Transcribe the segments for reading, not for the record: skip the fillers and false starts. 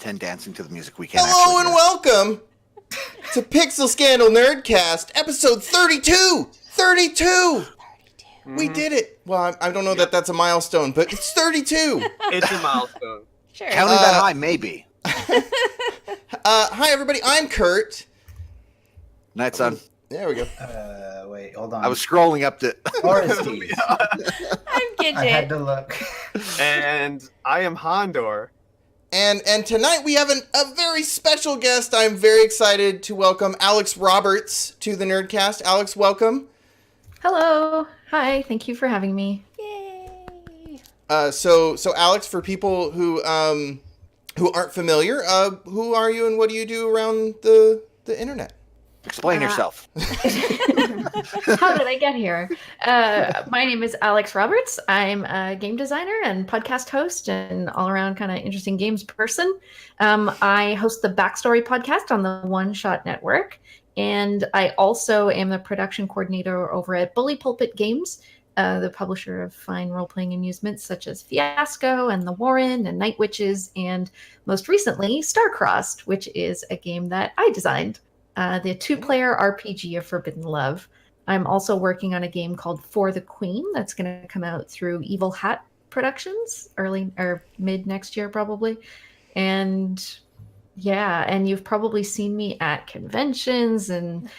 pretend dancing to the music we can't Hello actually and welcome to Pixel Scandal Nerdcast, episode 32! 32! We did it! Well, I don't know that that's a milestone, but it's 32! It's a milestone. Sure. Counting that high, maybe. Hi, everybody. I'm Kurt. Nightson. There we go. Wait, hold on. I was scrolling up to... Oreztes. I'm Gigett. I had to look. And I am Handor. And tonight we have a very special guest. I'm very excited to welcome Alex Roberts to the Nerdcast. Alex, welcome. Hello. Hi. Thank you for having me. Yay. So Alex, for people who aren't familiar, who are you and what do you do around the internet? Explain yourself. How did I get here? My name is Alex Roberts. I'm a game designer and podcast host and all-around kind of interesting games person. I host the Backstory podcast on the One Shot Network, and I also am the production coordinator over at Bully Pulpit Games, the publisher of fine role-playing amusements such as Fiasco and The Warren and Night Witches, and most recently, Starcrossed, which is a game that I designed. The two-player RPG of Forbidden Love. I'm also working on a game called For the Queen that's going to come out through Evil Hat Productions early or mid next year probably. And yeah, and you've probably seen me at conventions and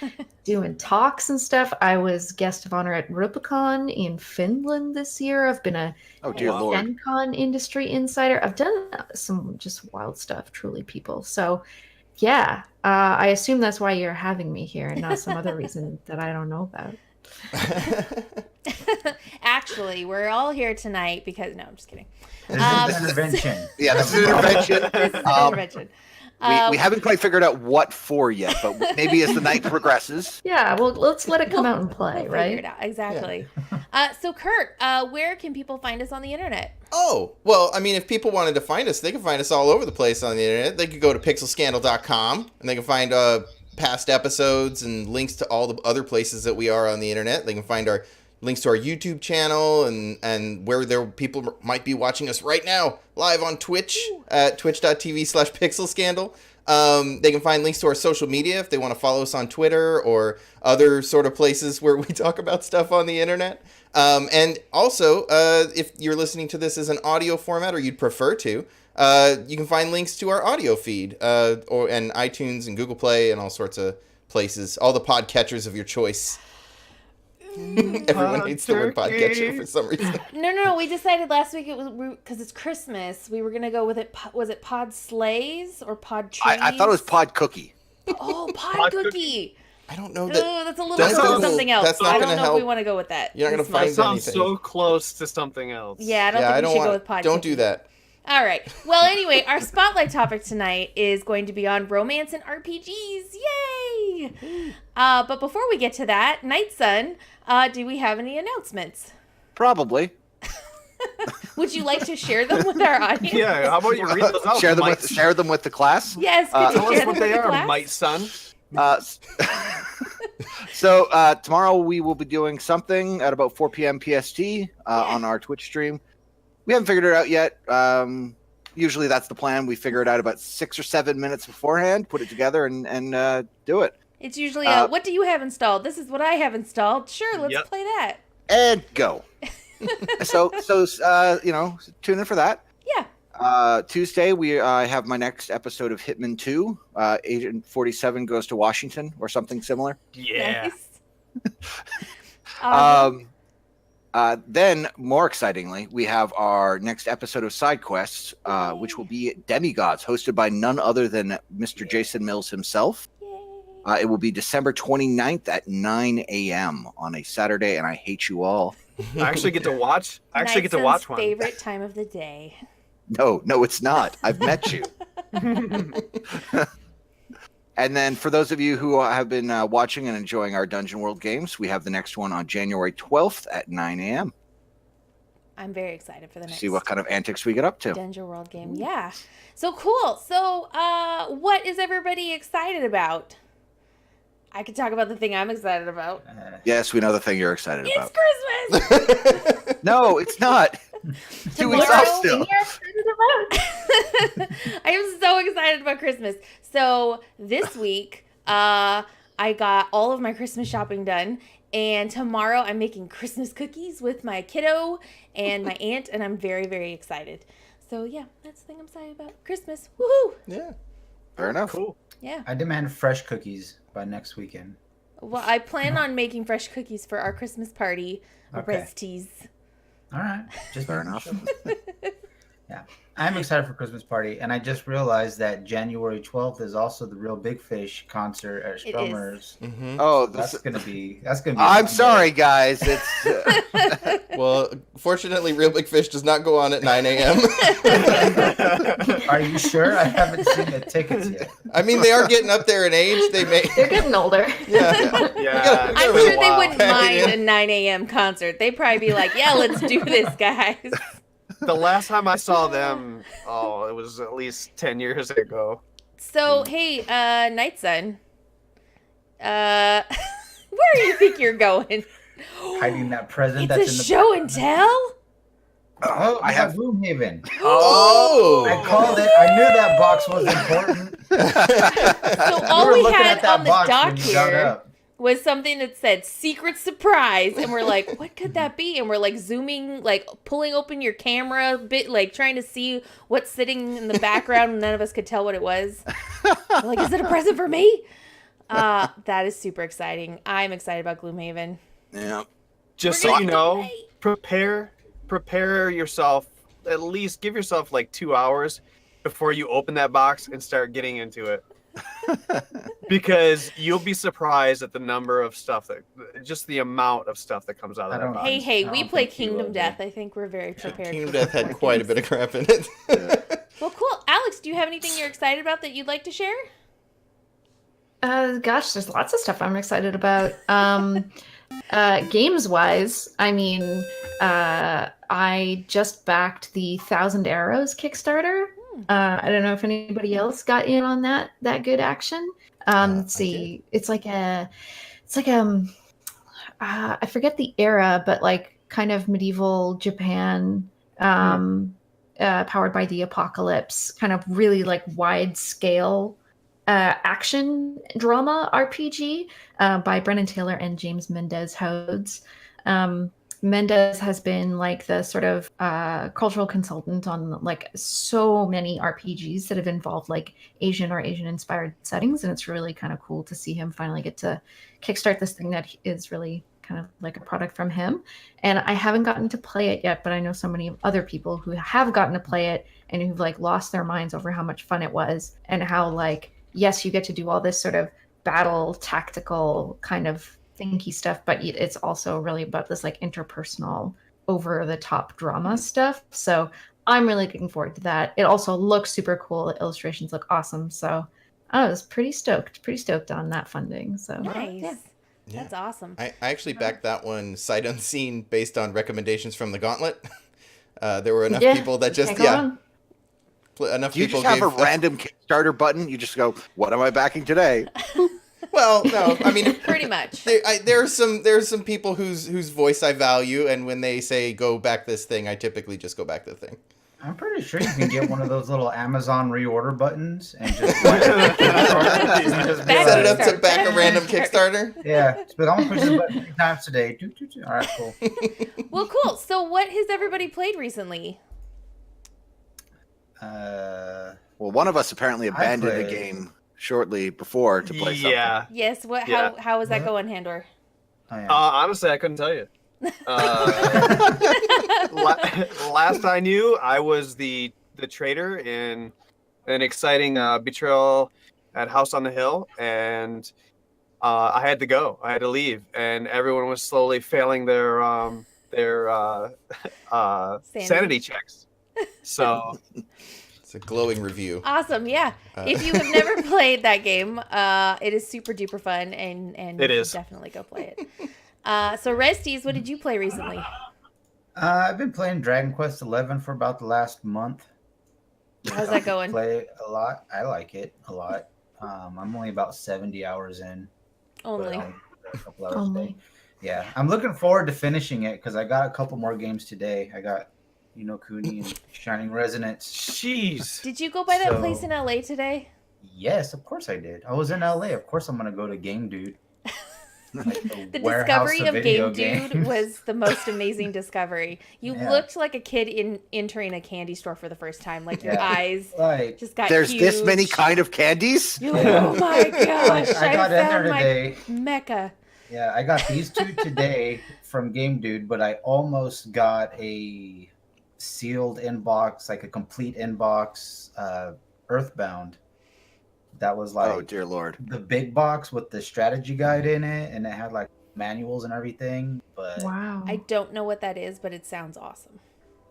doing talks and stuff. I was guest of honor at Rubicon in Finland this year. I've been a FenCon industry insider. I've done some just wild stuff, truly, people. So yeah, I assume that's why you're having me here and not some other reason that I don't know about. Actually, we're all here tonight because... No, I'm just kidding. This is an intervention. Yeah, this is an intervention. This is an intervention. We haven't quite figured out what for yet, but maybe as the night progresses. Yeah, well, let's let it come out and play, We'll right? figure it out. Exactly. So, Kurt, where can people find us on the internet? Oh, well, I mean, if people wanted to find us, they can find us all over the place on the internet. They could go to pixelscandal.com, and they can find past episodes and links to all the other places that we are on the internet. They can find our links to our YouTube channel and where people might be watching us right now, live on Twitch at twitch.tv/pixelscandal. They can find links to our social media if they want to follow us on Twitter or other sort of places where we talk about stuff on the internet. And also, if you're listening to this as an audio format or you'd prefer to, you can find links to our audio feed and iTunes and Google Play and all sorts of places, all the podcatchers of your choice. Everyone hates the word podcatcher for some reason. No. We decided last week it was because it's Christmas. We were gonna go with it. Was it Pod Slays or Pod Trees? I thought it was Pod Cookie. Oh, Pod Cookie. I don't know that. Oh, that's a little bit of something else. That's not I don't gonna know help. if we want to go with that. You're not gonna this find month. That sounds anything. so close to something else. Yeah, I don't think we should go with Pod Don't Cookie. do that. All right. Well, anyway, our spotlight topic tonight is going to be on romance and RPGs. Yay! But before we get to that, Nightson, do we have any announcements? Probably. Would you like to share them with our audience? Yeah, how about you read those out? Share them with the class. Yes, could you Tell share us them what with they the are, class? Might Son. So tomorrow we will be doing something at about 4 p.m. PST on our Twitch stream. We haven't figured it out yet. Usually that's the plan. We figure it out about 6 or 7 minutes beforehand, put it together, and do it. It's usually what do you have installed? This is what I have installed. Sure, let's play that. And go. so tune in for that. Yeah. Tuesday I have my next episode of Hitman 2. Agent 47 goes to Washington or something similar. Yeah. Nice. Then, more excitingly, we have our next episode of Side Quests, which will be Demigods, hosted by none other than Mr. Jason Mills himself. It will be December 29th at 9 a.m. on a Saturday, and I hate you all. I actually get to watch. Nightson's One. favorite time of the day. No, it's not. I've met you. And then for those of you who have been watching and enjoying our Dungeon World games, we have the next one on January 12th at 9 a.m. I'm very excited for the next. See what kind of antics we get up to. Dungeon World game. Yeah. So cool. So what is everybody excited about? I could talk about the thing I'm excited about. Yes, we know the thing you're excited about. It's Christmas! No, it's not. 2 weeks off Tomorrow- still. I am so excited about Christmas. So this week, I got all of my Christmas shopping done. And tomorrow I'm making Christmas cookies with my kiddo and my aunt. And I'm very, very excited. So yeah, that's the thing I'm excited about. Christmas. Woohoo! Yeah. Fair enough. Cool. Yeah. I demand fresh cookies by next weekend. Well, I plan on making fresh cookies for our Christmas party. Okay. Oreztes. All right. Just Fair making enough. sure. Yeah. I'm excited for Christmas party, and I just realized that January 12th is also the Real Big Fish concert at is. Strummers. Mm-hmm. Oh, That's this, gonna be. a I'm fun sorry, day. guys. It's Well, fortunately, Real Big Fish does not go on at 9 a.m. Are you sure? I haven't seen the tickets yet. I mean, they are getting up there in age. They may. They're getting older. Yeah. Yeah. I'm Really sure they wouldn't pack it mind in. a 9 a.m. concert. They'd probably be like, yeah, let's do this, guys. The last time I saw them, it was at least 10 years ago. So, hey, Nightson, where do you think you're going? Hiding that present It's that's a in the show and tell? Oh, I have. Gloomhaven. Oh. I called it. I knew that box was important. So all You were we looking had at that on the box dock when you got here up. was something that said secret surprise. And we're like, what could that be? And we're like zooming, like pulling open your camera a bit, like trying to see what's sitting in the background. And none of us could tell what it was. We're like, is it a present for me? That is super exciting. I'm excited about Gloomhaven. Yeah. Just We're so gonna you have to know, play. prepare yourself. At least give yourself like 2 hours before you open that box and start getting into it. Because you'll be surprised at the number of stuff just the amount of stuff that comes out of I that don't box. know. Hey, I we don't play think you Kingdom will, Death. dude. I think we're very prepared. Kingdom for Death had more quite a games. bit of crap in it. Well, cool. Alex, do you have anything you're excited about that you'd like to share? Gosh, there's lots of stuff I'm excited about. Games wise, I mean, I just backed the Thousand Arrows Kickstarter. I don't know if anybody else got in on that good action. Let's I see, it's like I forget the era, but like kind of medieval Japan, powered by the apocalypse, kind of really like wide scale action drama RPG by Brennan Taylor and James Mendez Hodes. Mendez has been like the sort of cultural consultant on like so many RPGs that have involved like Asian or Asian inspired settings, and it's really kind of cool to see him finally get to kickstart this thing that is really kind of like a product from him. And I haven't gotten to play it yet, but I know so many other people who have gotten to play it and who've like lost their minds over how much fun it was, and how like, yes, you get to do all this sort of battle tactical kind of thinky stuff, but it's also really about this like interpersonal over the top drama stuff. So I'm really looking forward to that. It also looks super cool. The illustrations look awesome. So I was pretty stoked on that funding. So Nice. yeah. Yeah. That's awesome. I actually backed that one sight unseen based on recommendations from the Gauntlet. There were enough Yeah, people that just can't go wrong. enough Do you people just have a gave random Kickstarter button? You just go, what am I backing today? Well, no, I mean Pretty much. there's some people whose voice I value, and when they say go back this thing, I typically just go back the thing. I'm pretty sure you can get one of those little Amazon reorder buttons and just, and just be Back Set it like, up to back a random Kickstarter. yeah, just be like, I'm gonna push this button 3 times today. Do, do, do. All right, cool. Well, cool. So what has everybody played recently? Uh, Well, one of us apparently abandoned the played- game shortly before to play something. Yeah. Yes. What? Yeah. How is that What? going, Handor? oh, yeah. Honestly, I couldn't tell you. Last I knew, I was the traitor in an exciting betrayal at House on the Hill, and I had to go. I had to leave, and everyone was slowly failing their sanity checks. So It's a glowing review. Awesome. Yeah. If you have never played that game, it is super duper fun, and It you is. should definitely go play it. So Oreztes, what did you play recently? I've been playing Dragon Quest XI for about the last month. How's that going? Play a lot. I like it a lot. I'm only about 70 hours in. but Only. I'll play a couple hours a day. Only. Yeah, I'm looking forward to finishing it because I got a couple more games today. I got, You know Cooney and Shining Resonance. Jeez. Did you go by that So- place in LA today? Yes, of course I did. I was in LA. Of course I'm gonna go to Game Dude. Like The warehouse discovery of video Game Dude games. was the most amazing discovery. You Yeah. looked like a kid entering a candy store for the first time. Like your Yeah. eyes Like just got There's huge. this many kind of candies. You're like, oh my gosh! I got in there found my today. Mecca. Yeah, I got these two today from Game Dude, but I almost got a sealed inbox, like a complete inbox, Earthbound. That was like Oh dear lord. the big box with the strategy guide in it, and it had like manuals and everything, but Wow. I don't know what that is, but it sounds awesome.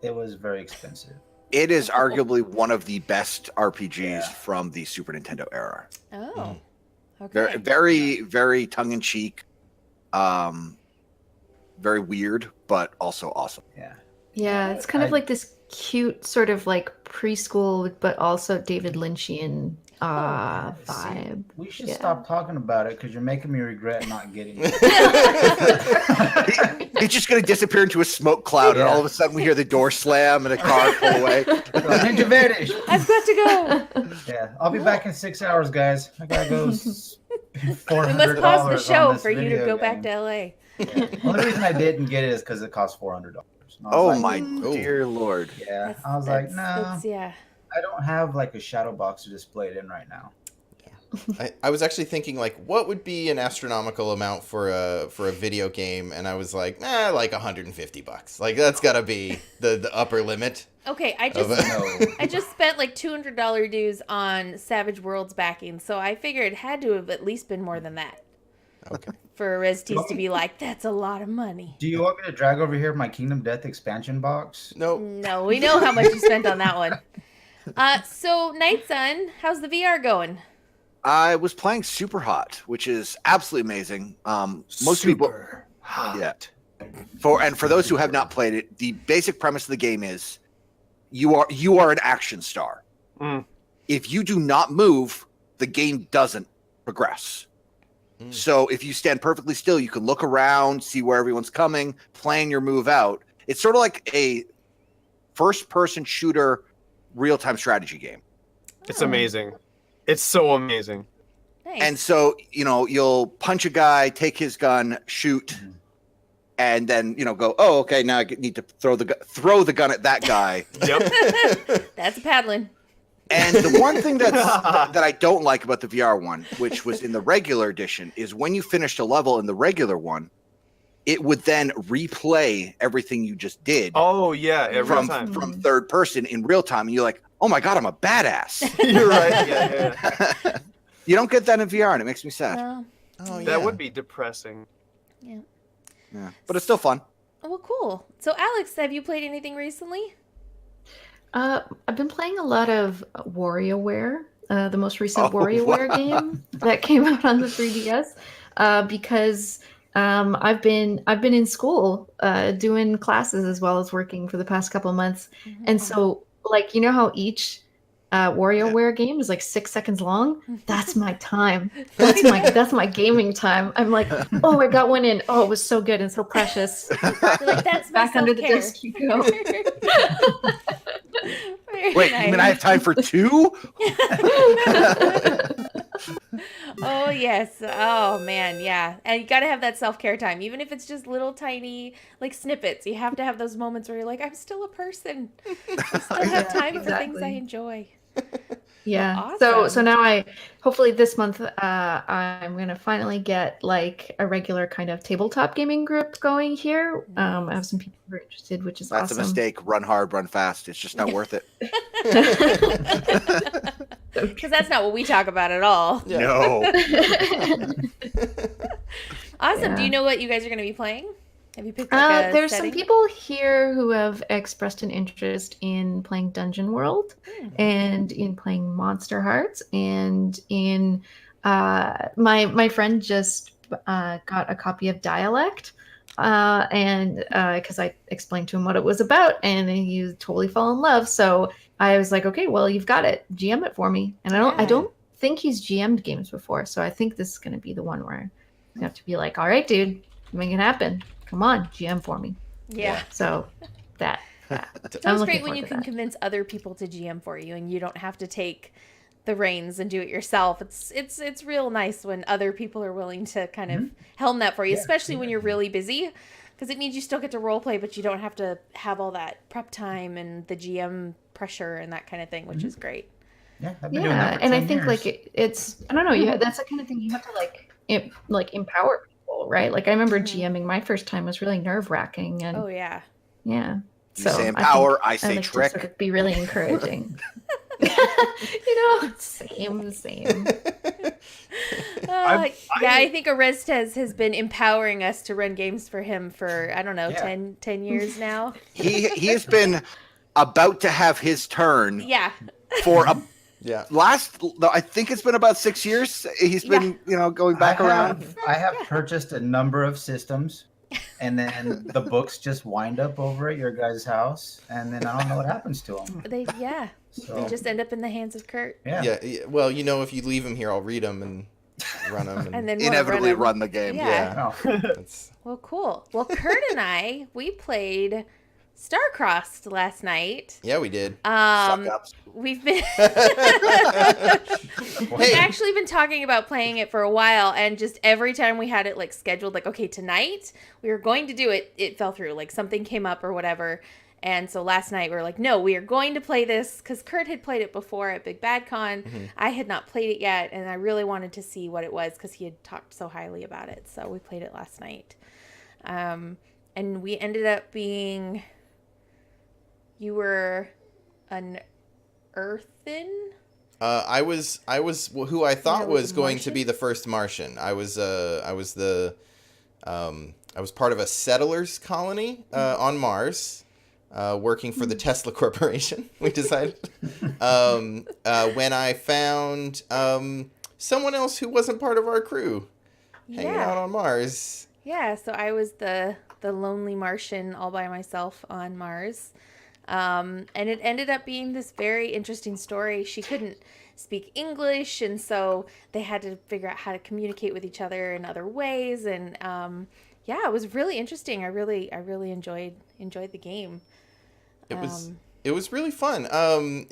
it was very expensive. It is arguably one of the best RPGs Yeah. from the Super Nintendo era. Oh, okay. Very, very, very tongue in cheek. Very weird, but also awesome. Yeah. Yeah, it's kind of I- like this cute sort of like preschool, but also David Lynchian See, vibe. we should Yeah. stop talking about it because you're making me regret not getting it. He's just going to disappear into a smoke cloud, and Yeah. all of a sudden we hear the door slam and a car pull away. Ninja Vanish. I've got to go. Yeah, I'll be back in 6 hours, guys. I gotta go. We $400 must pause the on show this for you to video go game. back to LA. Yeah. The only reason I didn't get it is because it cost $400. And I was Oh like, my Oh. dear lord. Yeah, I was like, no, that's- yeah. I don't have like a shadow box to display it in right now. I was actually thinking like, what would be an astronomical amount for a video game, and I was like, like $150. Like that's got to be the upper limit. Okay, I Of just a- No. I just spent like $200 dues on Savage Worlds backing, so I figured it had to have at least been more than that Okay. for Oreztes to be like, that's a lot of money. Do you want me to drag over here my Kingdom Death expansion box? No. No, we know how much you spent on that one. So Nightson, how's the VR going? I was playing Super Hot, which is absolutely amazing. Most people, Super hot. yeah. For those who have not played it, the basic premise of the game is you are an action star. Mm. If you do not move, the game doesn't progress. Mm. So if you stand perfectly still, you can look around, see where everyone's coming, plan your move out. It's sort of like a first-person shooter, real-time strategy game. It's amazing. It's so amazing. Nice. And so, you'll punch a guy, take his gun, shoot, and then, go, oh, okay, now I need to throw the gun at that guy. Yep. That's a paddling. And the one thing that I don't like about the VR one, which was in the regular edition, is when you finished a level in the regular one, it would then replay everything you just did Oh yeah, every from time. third person in real time. And you're like, oh my God, I'm a badass. You're right. Yeah. You don't get that in VR, and it makes me sad. Oh, Oh yeah. That would be depressing. Yeah. But it's still fun. well, cool. So Alex, have you played anything recently? I've been playing a lot of WarioWare, the most recent Oh, WarioWare wow. game that came out on the 3DS, because I've been in school doing classes as well as working for the past couple of months, and so like you know how each WarioWare game is like 6 seconds long. That's my time. That's my gaming time. I'm like, oh, I got one in. Oh, it was so good and so precious. You're like, that's my Back under the self-care. desk you go. Very Wait, nice. you mean I have time for two? Oh yes. Oh man, yeah. And you got to have that self-care time, even if it's just little tiny like snippets. You have to have those moments where you're like, I'm still a person. I still have time for things I Exactly. enjoy. Yeah. Awesome. So now hopefully this month I'm gonna finally get like a regular kind of tabletop gaming group going here. I have some people who are interested, which is That's awesome. a mistake. Run hard, run fast. It's just not worth it. Because that's not what we talk about at all. Yeah. No. Awesome. Yeah. Do you know what you guys are going to be playing? Have you picked like a There's setting? some people here who have expressed an interest in playing Dungeon World and in playing Monster Hearts and in my friend just got a copy of Dialect and because I explained to him what it was about and he totally fell in love. So I was like, okay, well you've got it. GM it for me. And I Yeah. don't think he's GM'd games before, so I think this is going to be the one where you have to be like, all right, dude, make it happen. Come on, GM for me. Yeah. So that. It's I'm always looking great when forward you to can that. convince other people to GM for you and you don't have to take the reins and do it yourself. It's real nice when other people are willing to kind of helm that for you, Yeah, especially when yeah. you're really busy, because it means you still get to role play, but you don't have to have all that prep time and the GM pressure and that kind of thing, which is great. Yeah, I've been doing that for and 10 I think years. like it's I don't know, yeah, that's the kind of thing you have to like empower people, right? Like I remember GMing my first time was really nerve-wracking, and Oh yeah. yeah. You So say I empower, think I say like to trick. sort of be really encouraging. Same. I think Oreztes has been empowering us to run games for him for, I don't know, Yeah. 10 years now. He has been about to have his turn Yeah. for a Yeah. I think it's been about 6 years. He's been, going back around. I have purchased a number of systems, and then the books just wind up over at your guys' house, and then I don't know what happens to them. They So just end up in the hands of Kurt. Yeah. Well, if you leave them here, I'll read them and run them. And then we'll Inevitably run run the game. Yeah. Oh. That's, Well, cool. Well, Kurt and I, we played Starcrossed last night. yeah, we did. Suck ups. We've been we've Hey. actually been talking about playing it for a while, and just every time we had it like scheduled, like, okay, tonight we were going to do it, it fell through, like something came up or whatever. And so last night we were like, no, we are going to play this, because Kurt had played it before at Big Bad Con. I had not played it yet, and I really wanted to see what it was because he had talked so highly about it. So we played it last night. And we ended up being, you were an earthen? I was who I thought was was a going to Martian? be the first Martian. I was part of a settlers colony on Mars, working for the Tesla Corporation. We decided when I found someone else who wasn't part of our crew hanging out on Mars. Yeah, so I was the lonely Martian all by myself on Mars. And it ended up being this very interesting story. She couldn't speak English, and so they had to figure out how to communicate with each other in other ways. And it was really interesting. I really enjoyed the game. It was really fun. I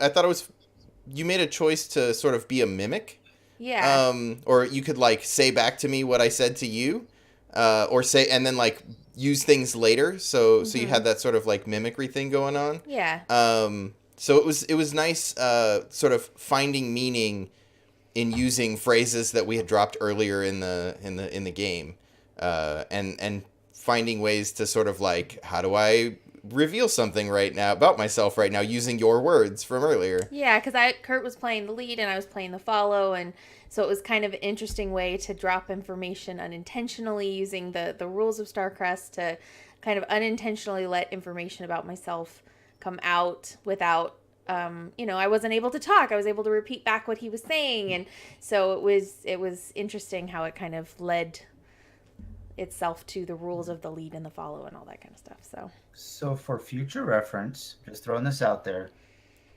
thought it was. You made a choice to sort of be a mimic. Yeah. Or you could like say back to me what I said to you, or say and then like use things later. So you had that sort of like mimicry thing going on. Yeah. So it was nice, sort of finding meaning in using phrases that we had dropped earlier in the game, and finding ways to sort of like, how do I reveal something right now about myself right now using your words from earlier. Yeah, because Kurt was playing the lead and I was playing the follow, and so it was kind of an interesting way to drop information unintentionally using the rules of StarCrest to kind of unintentionally let information about myself come out without, I wasn't able to talk. I was able to repeat back what he was saying, and so it was interesting how it kind of led itself to the rules of the lead and the follow and all that kind of stuff. So for future reference, just throwing this out there,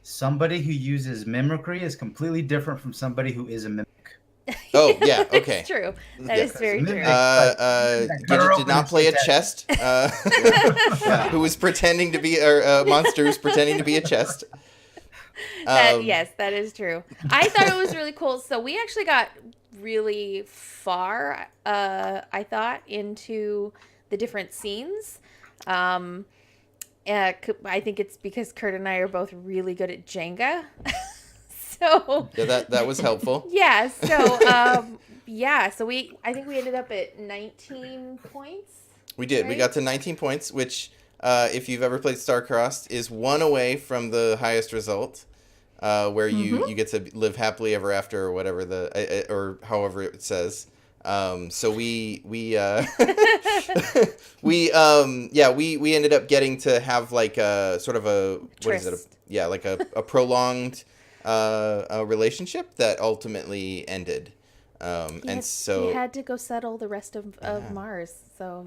somebody who uses mimicry is completely different from somebody who is a mimic. Oh, yeah, okay. It's true. That is very true. Gigett did not play a chest, who was pretending to be a monster who's pretending to be a chest. Yes, that is true. I thought it was really cool. So we actually got really far, I thought, into the different scenes. I think it's because Kurt and I are both really good at Jenga. So yeah, that was helpful. Yeah. So I think we ended up at 19 points. We did. Right? We got to 19 points, which, if you've ever played Starcrossed, is one away from the highest result, where you get to live happily ever after, or whatever or however it says. So we ended up getting to have like a sort of a Tryst. What is it? Like a prolonged a relationship that ultimately ended. He had to go settle the rest of Mars, so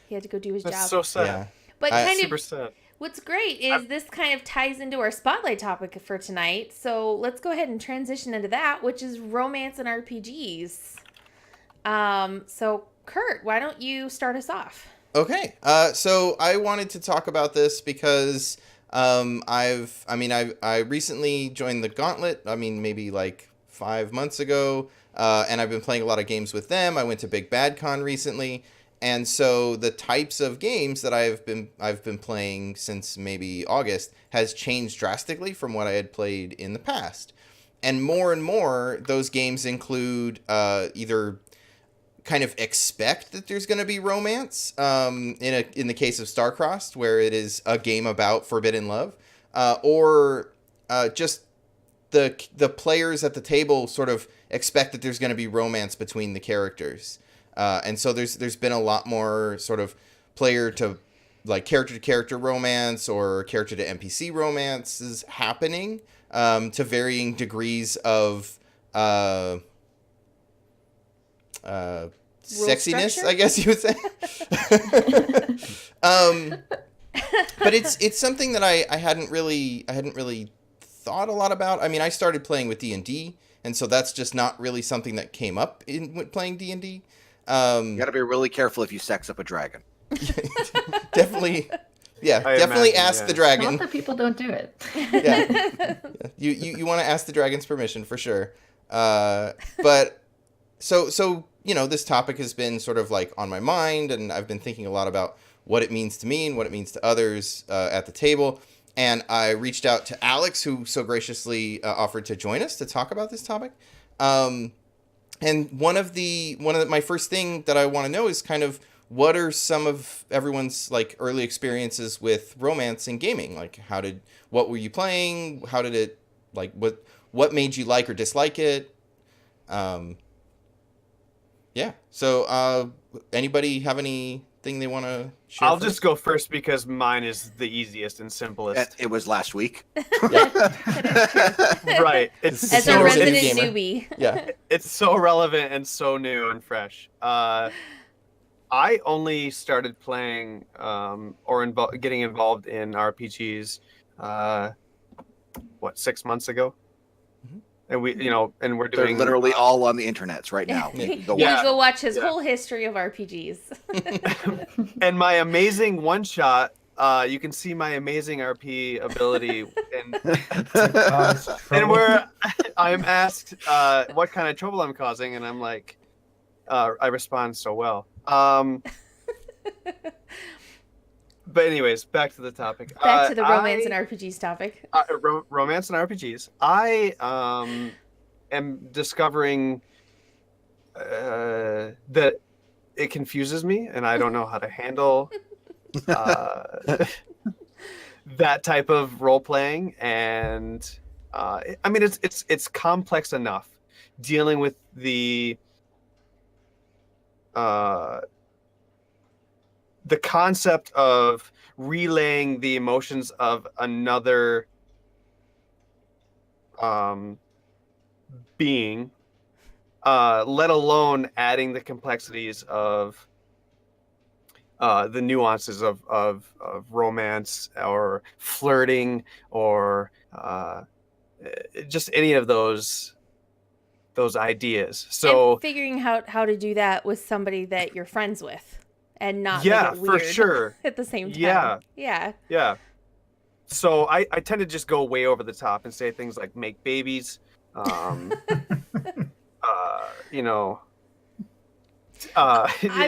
he had to go do his That's job. so sad. Yeah. But Super sad. What's great is this kind of ties into our spotlight topic for tonight. So let's go ahead and transition into that, which is romance and RPGs. So Kurt, why don't you start us off? Okay. So I wanted to talk about this because I recently joined the Gauntlet. I mean, maybe like 5 months ago, and I've been playing a lot of games with them. I went to Big Bad Con recently, and so the types of games that I've been playing since maybe August has changed drastically from what I had played in the past. And more, those games include either kind of expect that there's going to be romance, in the case of Starcrossed, where it is a game about forbidden love, or just the players at the table sort of expect that there's going to be romance between the characters, and so there's been a lot more sort of character to character romance or character to NPC romances happening, to varying degrees of sexiness, structure? I guess you would say. But it's something that I hadn't really thought a lot about. I mean, I started playing with D&D, and so that's just not really something that came up with playing D&D. You got to be really careful if you sex up a dragon. Definitely, yeah, I definitely imagine, ask yeah. the dragon. Not that people don't do it. Yeah. You want to ask the dragon's permission for sure. But so this topic has been sort of like on my mind, and I've been thinking a lot about what it means to me and what it means to others at the table. And I reached out to Alex, who so graciously offered to join us to talk about this topic. And my first thing that I want to know is kind of what are some of everyone's like early experiences with romance in gaming? Like what were you playing? How did it, like, what made you like or dislike it? Yeah. So, anybody have anything they want to share? I'll just go first because mine is the easiest and simplest. It was last week. Right. It's As So a is resident gamer. newbie. Yeah. It's so relevant and so new and fresh. I only started playing getting involved in RPGs 6 months ago, Mhm. and we're They're doing literally all on the internets right now. You Go Yeah. watch. go watch his Yeah. whole history of RPGs. and my amazing one shot. You can see my amazing RP ability, and where I'm asked what kind of trouble I'm causing, and I'm like, I respond so well. But anyways, back to the topic. Back to the romance and RPGs topic. Romance and RPGs. I am discovering that it confuses me, and I don't know how to handle that type of role playing. And I mean, it's complex enough dealing with the concept of relaying the emotions of another being, let alone adding the complexities of the nuances of romance or flirting or just any of those ideas. So and figuring out how to do that with somebody that you're friends with and not yeah, make it weird for sure. at the same time. Yeah. Yeah. Yeah. So I tend to just go way over the top and say things like make babies,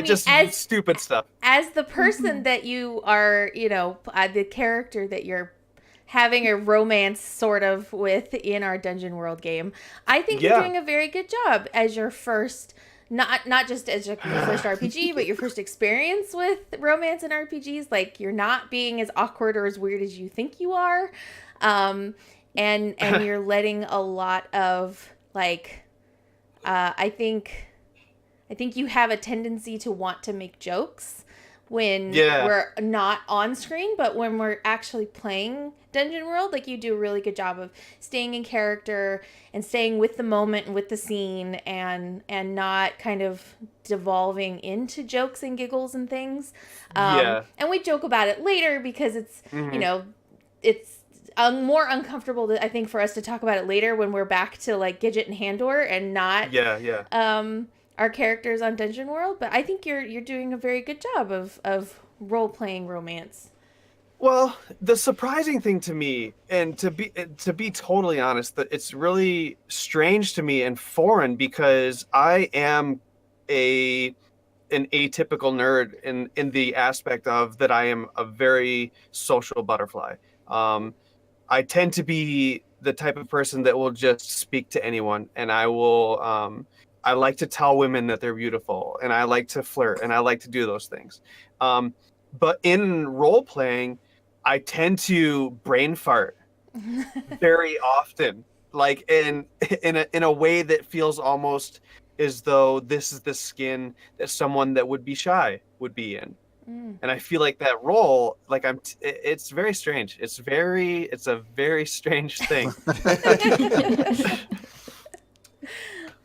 just stupid stuff. As the person that you are, the character that you're having a romance sort of with in our Dungeon World game, I think you're doing a very good job as your first, not just as your first RPG, but your first experience with romance and RPGs. Like, you're not being as awkward or as weird as you think you are, and you're letting a lot of I think you have a tendency to want to make jokes when we're not on screen, but when we're actually playing Dungeon World, like, you do a really good job of staying in character and staying with the moment and with the scene, and not kind of devolving into jokes and giggles and things. And we joke about it later because it's, it's more uncomfortable, I think, for us to talk about it later when we're back to like Gigett and Handor and not our characters on Dungeon World, but I think you're doing a very good job of role playing romance. Well, the surprising thing to me, and to be totally honest, that it's really strange to me and foreign because I am an atypical nerd in the aspect of that I am a very social butterfly. I tend to be the type of person that will just speak to anyone, and I will. I like to tell women that they're beautiful, and I like to flirt, and I like to do those things. But in role playing, I tend to brain fart very often, like in a way that feels almost as though this is the skin that someone that would be shy would be in. And I feel like that role, like it's very strange. It's a very strange thing.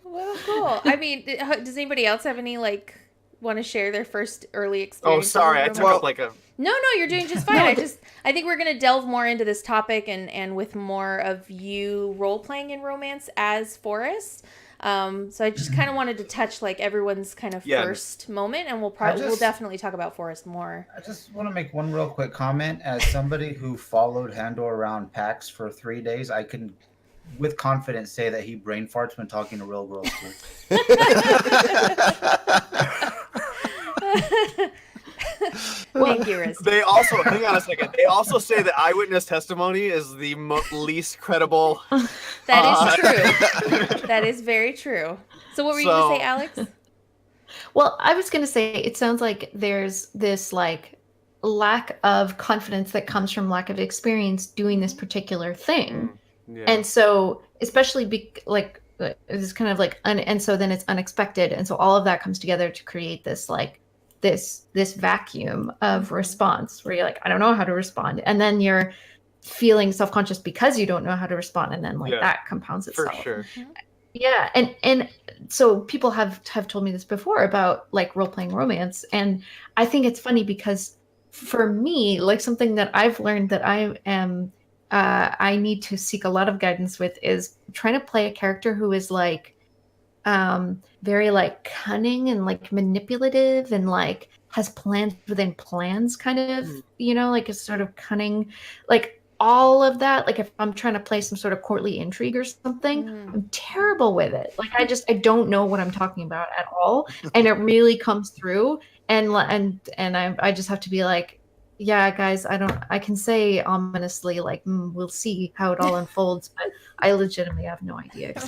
Well, cool. I mean, does anybody else have any want to share their first early Oh, experience? sorry, I took up like a. No, you're doing just fine. I think we're gonna delve more into this topic and with more of you role playing in romance as Forrest. So I just kind of wanted to touch everyone's kind of first moment, and we'll definitely talk about Forrest more. I just want to make one real quick comment. As somebody who followed Handor around PAX for 3 days, I can with confidence say that he brain farts when talking to real girls too. Thank you, Riz. They also, hang on a second. They also say that eyewitness testimony is the least credible. That is true. That is very true. So what were you going to say, Alex? Well, I was going to say it sounds like there's this lack of confidence that comes from lack of experience doing this particular thing. Yeah. And so, especially it's kind of and so then it's unexpected. And so all of that comes together to create this this vacuum of response where you're like, I don't know how to respond. And then you're feeling self-conscious because you don't know how to respond. And then that compounds itself. For sure. Yeah. And so people have told me this before about role-playing romance. And I think it's funny because for me, something that I've learned that I am, I need to seek a lot of guidance with is trying to play a character who is very cunning and manipulative and has plans within plans kind of, a sort of cunning, all of that. If I'm trying to play some sort of courtly intrigue or something, I'm terrible with it. I don't know what I'm talking about at all. And it really comes through and I just have to be yeah, guys, I can say ominously, we'll see how it all unfolds, but I legitimately have no idea.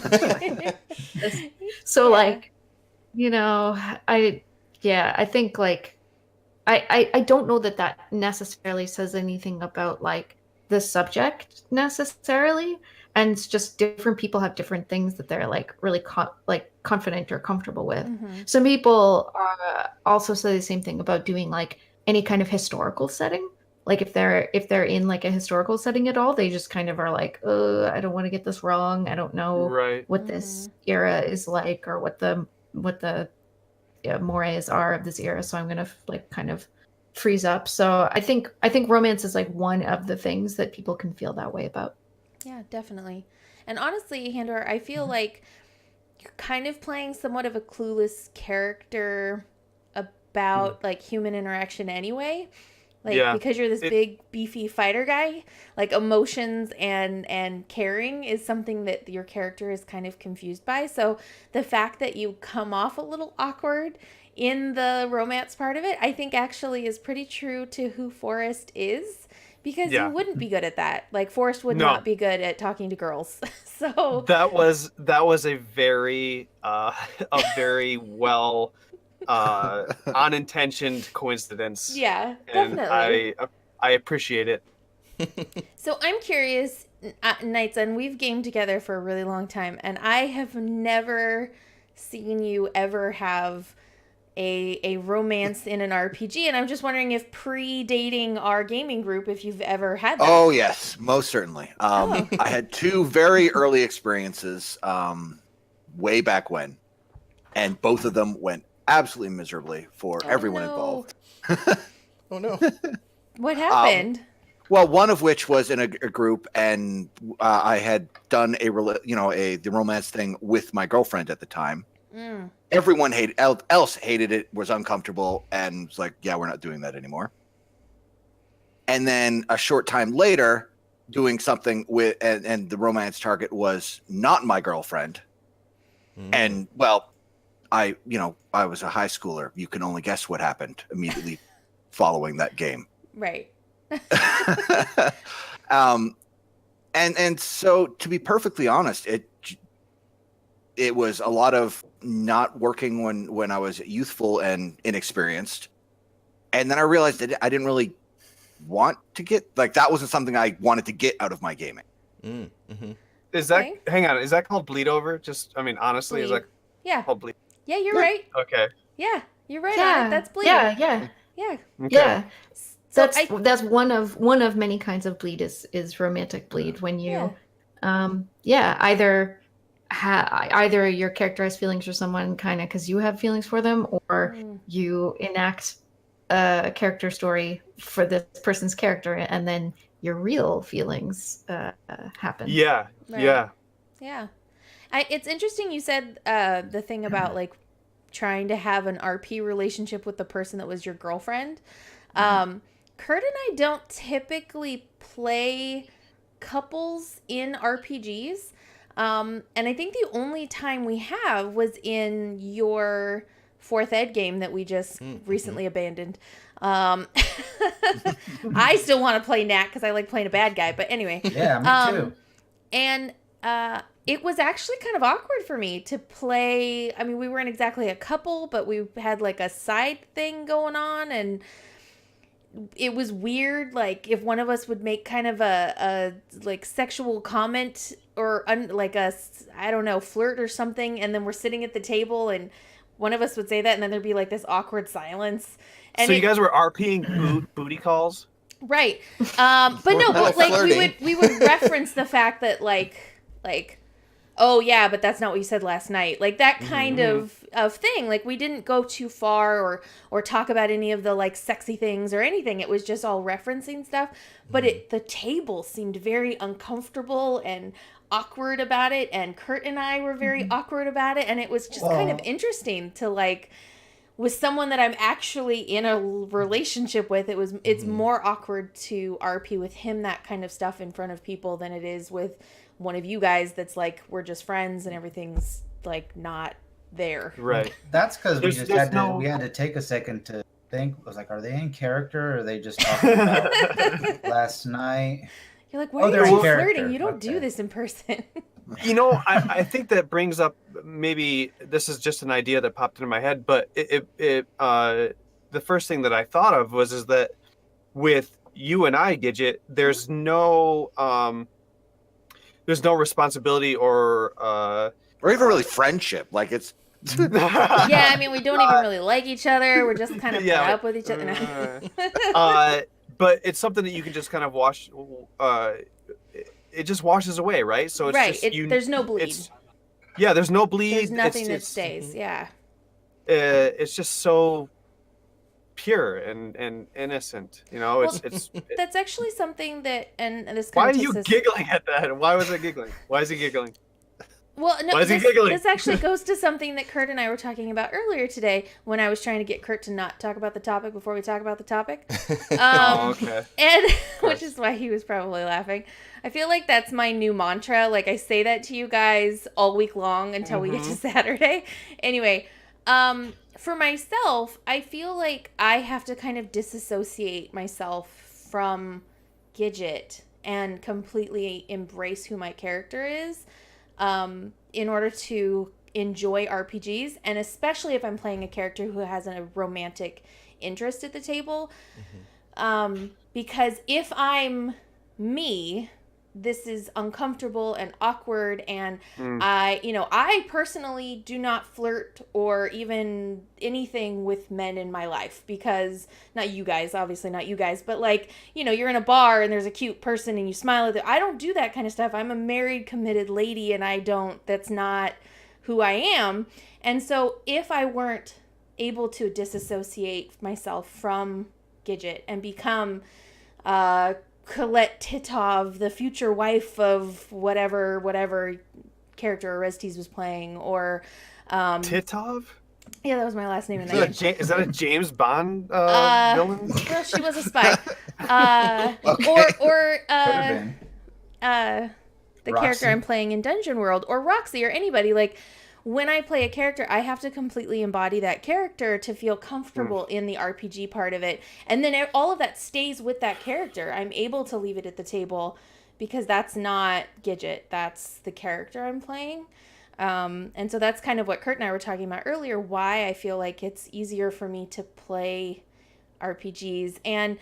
So, I think, I don't know that necessarily says anything about, the subject necessarily. And it's just different people have different things that they're, really confident or comfortable with. Mm-hmm. Some people also say the same thing about doing, any kind of historical setting. If they're in a historical setting at all, they just kind of are I don't want to get this wrong. I don't know what this era is or what the mores are of this era. So I'm going to kind of freeze up. So I think romance is one of the things that people can feel that way about. Yeah, definitely. And honestly, Handor, I feel like you're kind of playing somewhat of a clueless character about human interaction anyway, because you're this big beefy fighter guy, emotions and caring is something that your character is kind of confused by. So the fact that you come off a little awkward in the romance part of it, I think actually is pretty true to who Forrest is, because you wouldn't be good at that. Forrest would not be good at talking to girls. So that was a very well unintentioned coincidence. Yeah, and definitely. I appreciate it. So I'm curious, Nightson, we've gamed together for a really long time, and I have never seen you ever have a romance in an RPG, and I'm just wondering if pre-dating our gaming group, if you've ever had that. Oh yes, most certainly. I had 2 very early experiences way back when, and both of them went absolutely miserably for everyone involved. Oh no. What happened? Well, one of which was in a group, and I had done the romance thing with my girlfriend at the time. Everyone else hated it, was uncomfortable, and was like, yeah, we're not doing that anymore. And then a short time later, doing something with, and the romance target was not my girlfriend. And well, I was a high schooler. You can only guess what happened immediately following that game. Right. And so, to be perfectly honest, it was a lot of not working when I was youthful and inexperienced. And then I realized that I didn't really want to get, like, that wasn't something I wanted to get out of my gaming. Is that, hang on, is that called bleed over? Just, I mean, honestly, Bleed. is that Yeah. called bleed? Yeah, you're right. Okay. Yeah, you're right. Yeah, That's bleed. Yeah. Yeah. Okay. Yeah. So That's one of many kinds of bleed is romantic bleed when you either your character has feelings for someone kind of because you have feelings for them, or you enact a character story for this person's character and then your real feelings happen. Yeah. Right. Yeah. It's interesting you said the thing about like trying to have an RP relationship with the person that was your girlfriend. Kurt and I don't typically play couples in RPGs. And I think the only time we have was in your 4th ed game that we just recently abandoned. I still want to play Nat because I like playing a bad guy. But anyway. Yeah, me too. And it was actually kind of awkward for me to play. I mean, we weren't exactly a couple, but we had like a side thing going on, and it was weird. Like if one of us would make kind of a like sexual comment or like a, I don't know, flirt or something, and then we're sitting at the table and one of us would say that, and then there'd be like this awkward silence. And so you guys were RPing booty calls? Right. But no, but like we would reference the fact that like, oh yeah, but that's not what you said last night. Like that kind of thing. Like we didn't go too far or talk about any of the like sexy things or anything. It was just all referencing stuff. But the table seemed very uncomfortable and awkward about it, and Kurt and I were very awkward about it, and it was just kind of interesting to like, with someone that I'm actually in a relationship with, it's more awkward to RP with him that kind of stuff in front of people than it is with one of you guys that's like, we're just friends and everything's like not there. Right. That's because we had to take a second to think. I was like, are they in character or are they just talking about last night? You're like, why are you flirting? You don't do this in person. You know, I think that brings up, maybe this is just an idea that popped into my head, but the first thing that I thought of is that with you and I, Gigett, there's no responsibility or even really friendship. Like it's yeah, I mean, we don't even really like each other. We're just kind of put up with each other. But it's something that you can just kind of wash. It just washes away, right? So it's right. just, there's no bleed. There's no bleed. There's nothing that stays. Yeah. It's just so pure and innocent. You know, it's. That's actually something that, and this. Why are you giggling at that? Why was I giggling? Why is he giggling? Well, no, Why is he giggling? This actually goes to something that Kurt and I were talking about earlier today when I was trying to get Kurt to not talk about the topic before we talk about the topic. Okay. And which is why he was probably laughing. I feel like that's my new mantra. Like I say that to you guys all week long until we get to Saturday. Anyway, for myself, I feel like I have to kind of disassociate myself from Gigett and completely embrace who my character is. In order to enjoy RPGs, and especially if I'm playing a character who has a romantic interest at the table. Because if I'm me, this is uncomfortable and awkward, and I personally do not flirt or even anything with men in my life, because not you guys, obviously not you guys, but like, you're in a bar and there's a cute person and you smile at them. I don't do that kind of stuff. I'm a married, committed lady, and that's not who I am. And so if I weren't able to disassociate myself from Gigett and become Colette Titov, the future wife of whatever character Oreztes was playing, or Titov? yeah, that was my last name in Is that game. that a James Bond villain? Well, she was a spy. Okay. Or Could have been. the Roxy. character I'm playing in Dungeon World, or Roxy, or anybody. Like, when I play a character, I have to completely embody that character to feel comfortable in the RPG part of it. And then all of that stays with that character. I'm able to leave it at the table because that's not Gigett. That's the character I'm playing. And so that's kind of what Kurt and I were talking about earlier, why I feel like it's easier for me to play RPGs. And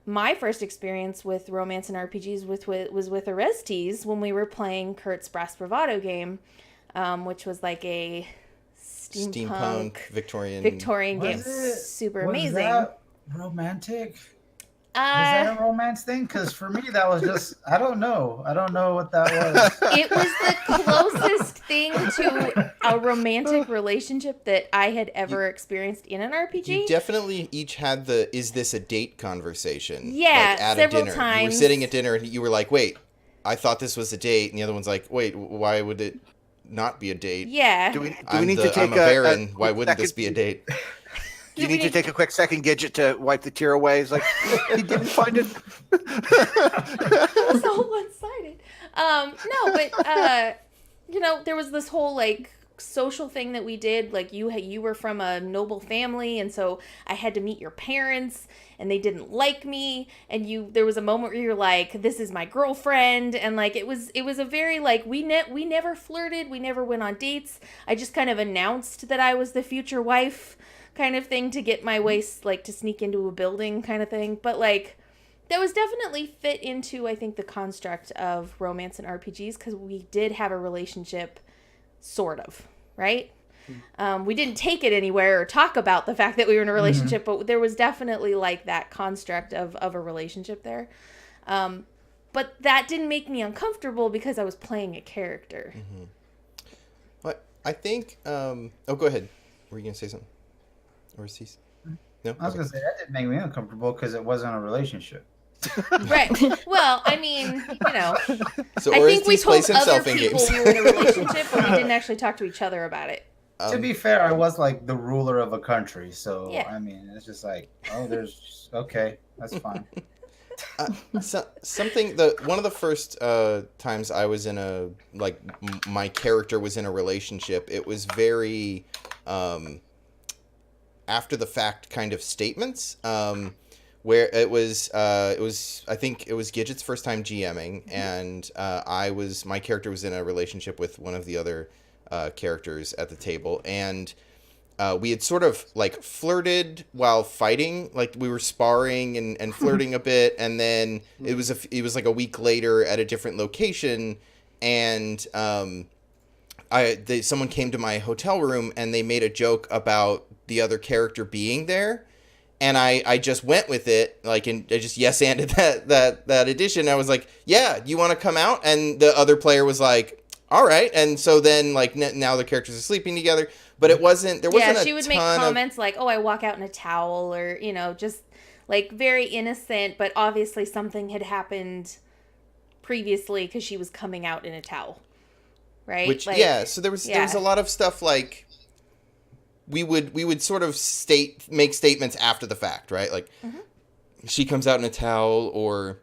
my first experience with romance and RPGs was with Oreztes when we were playing Kurt's Brass Bravado game, which was like a steampunk Victorian game. Was it- Super was amazing. that romantic? Was that a romance thing? Because for me, that was just, I don't know what that was. It was the closest thing to a romantic relationship that I had ever experienced in an RPG. You definitely each had the "is this a date" conversation. Yeah, like at several a dinner. You times. were sitting at dinner and you were like, "Wait, I thought this was a date," and the other one's like, "Wait, why would it not be a date?" Yeah. Do we I'm need to take I'm a baron. Why quick wouldn't this second- be a date? Do you need to take a quick second, Gidget, to wipe the tear away? It's like, he didn't find it. It was so one-sided. No, but there was this whole like social thing that we did. Like you were from a noble family, and so I had to meet your parents, and they didn't like me. And there was a moment where you're like, "This is my girlfriend," and like it was a very like we never flirted, we never went on dates. I just kind of announced that I was the future wife, kind of thing, to get my waist, like to sneak into a building kind of thing. But like that was definitely fit into, I think, the construct of romance and RPGs, because we did have a relationship, sort of, right? We didn't take it anywhere or talk about the fact that we were in a relationship, but there was definitely like that construct of a relationship there. But that didn't make me uncomfortable because I was playing a character. What I think. Oh, go ahead. Were you gonna say something? Oreztes? No. I was going to say, that didn't make me uncomfortable because it wasn't a relationship. Right. Well, I mean, So I think we Oreztes plays told other himself in people games. we were in a relationship, but we didn't actually talk to each other about it. To be fair, I was like the ruler of a country. So, Yeah. I mean, it's just like, okay, that's fine. Something one of the first times I was in my character was in a relationship. It was very after the fact kind of statements. Where it was I think it was Gigett's first time GMing, and my character was in a relationship with one of the other characters at the table, and we had sort of like flirted while fighting, like we were sparring and flirting a bit, and then it was like a week later at a different location, and someone came to my hotel room and they made a joke about the other character being there. And I just went with it, like, and I just yes-anded that addition. I was like, yeah, you want to come out? And the other player was like, all right. And so then, like, now the characters are sleeping together. But there wasn't Yeah, she a would make ton comments like, oh, I walk out in a towel, or, just, like, very innocent, but obviously something had happened previously because she was coming out in a towel, right? Which, like, yeah, so there was a lot of stuff, like, we would sort of make statements after the fact, right? Like, she comes out in a towel, or,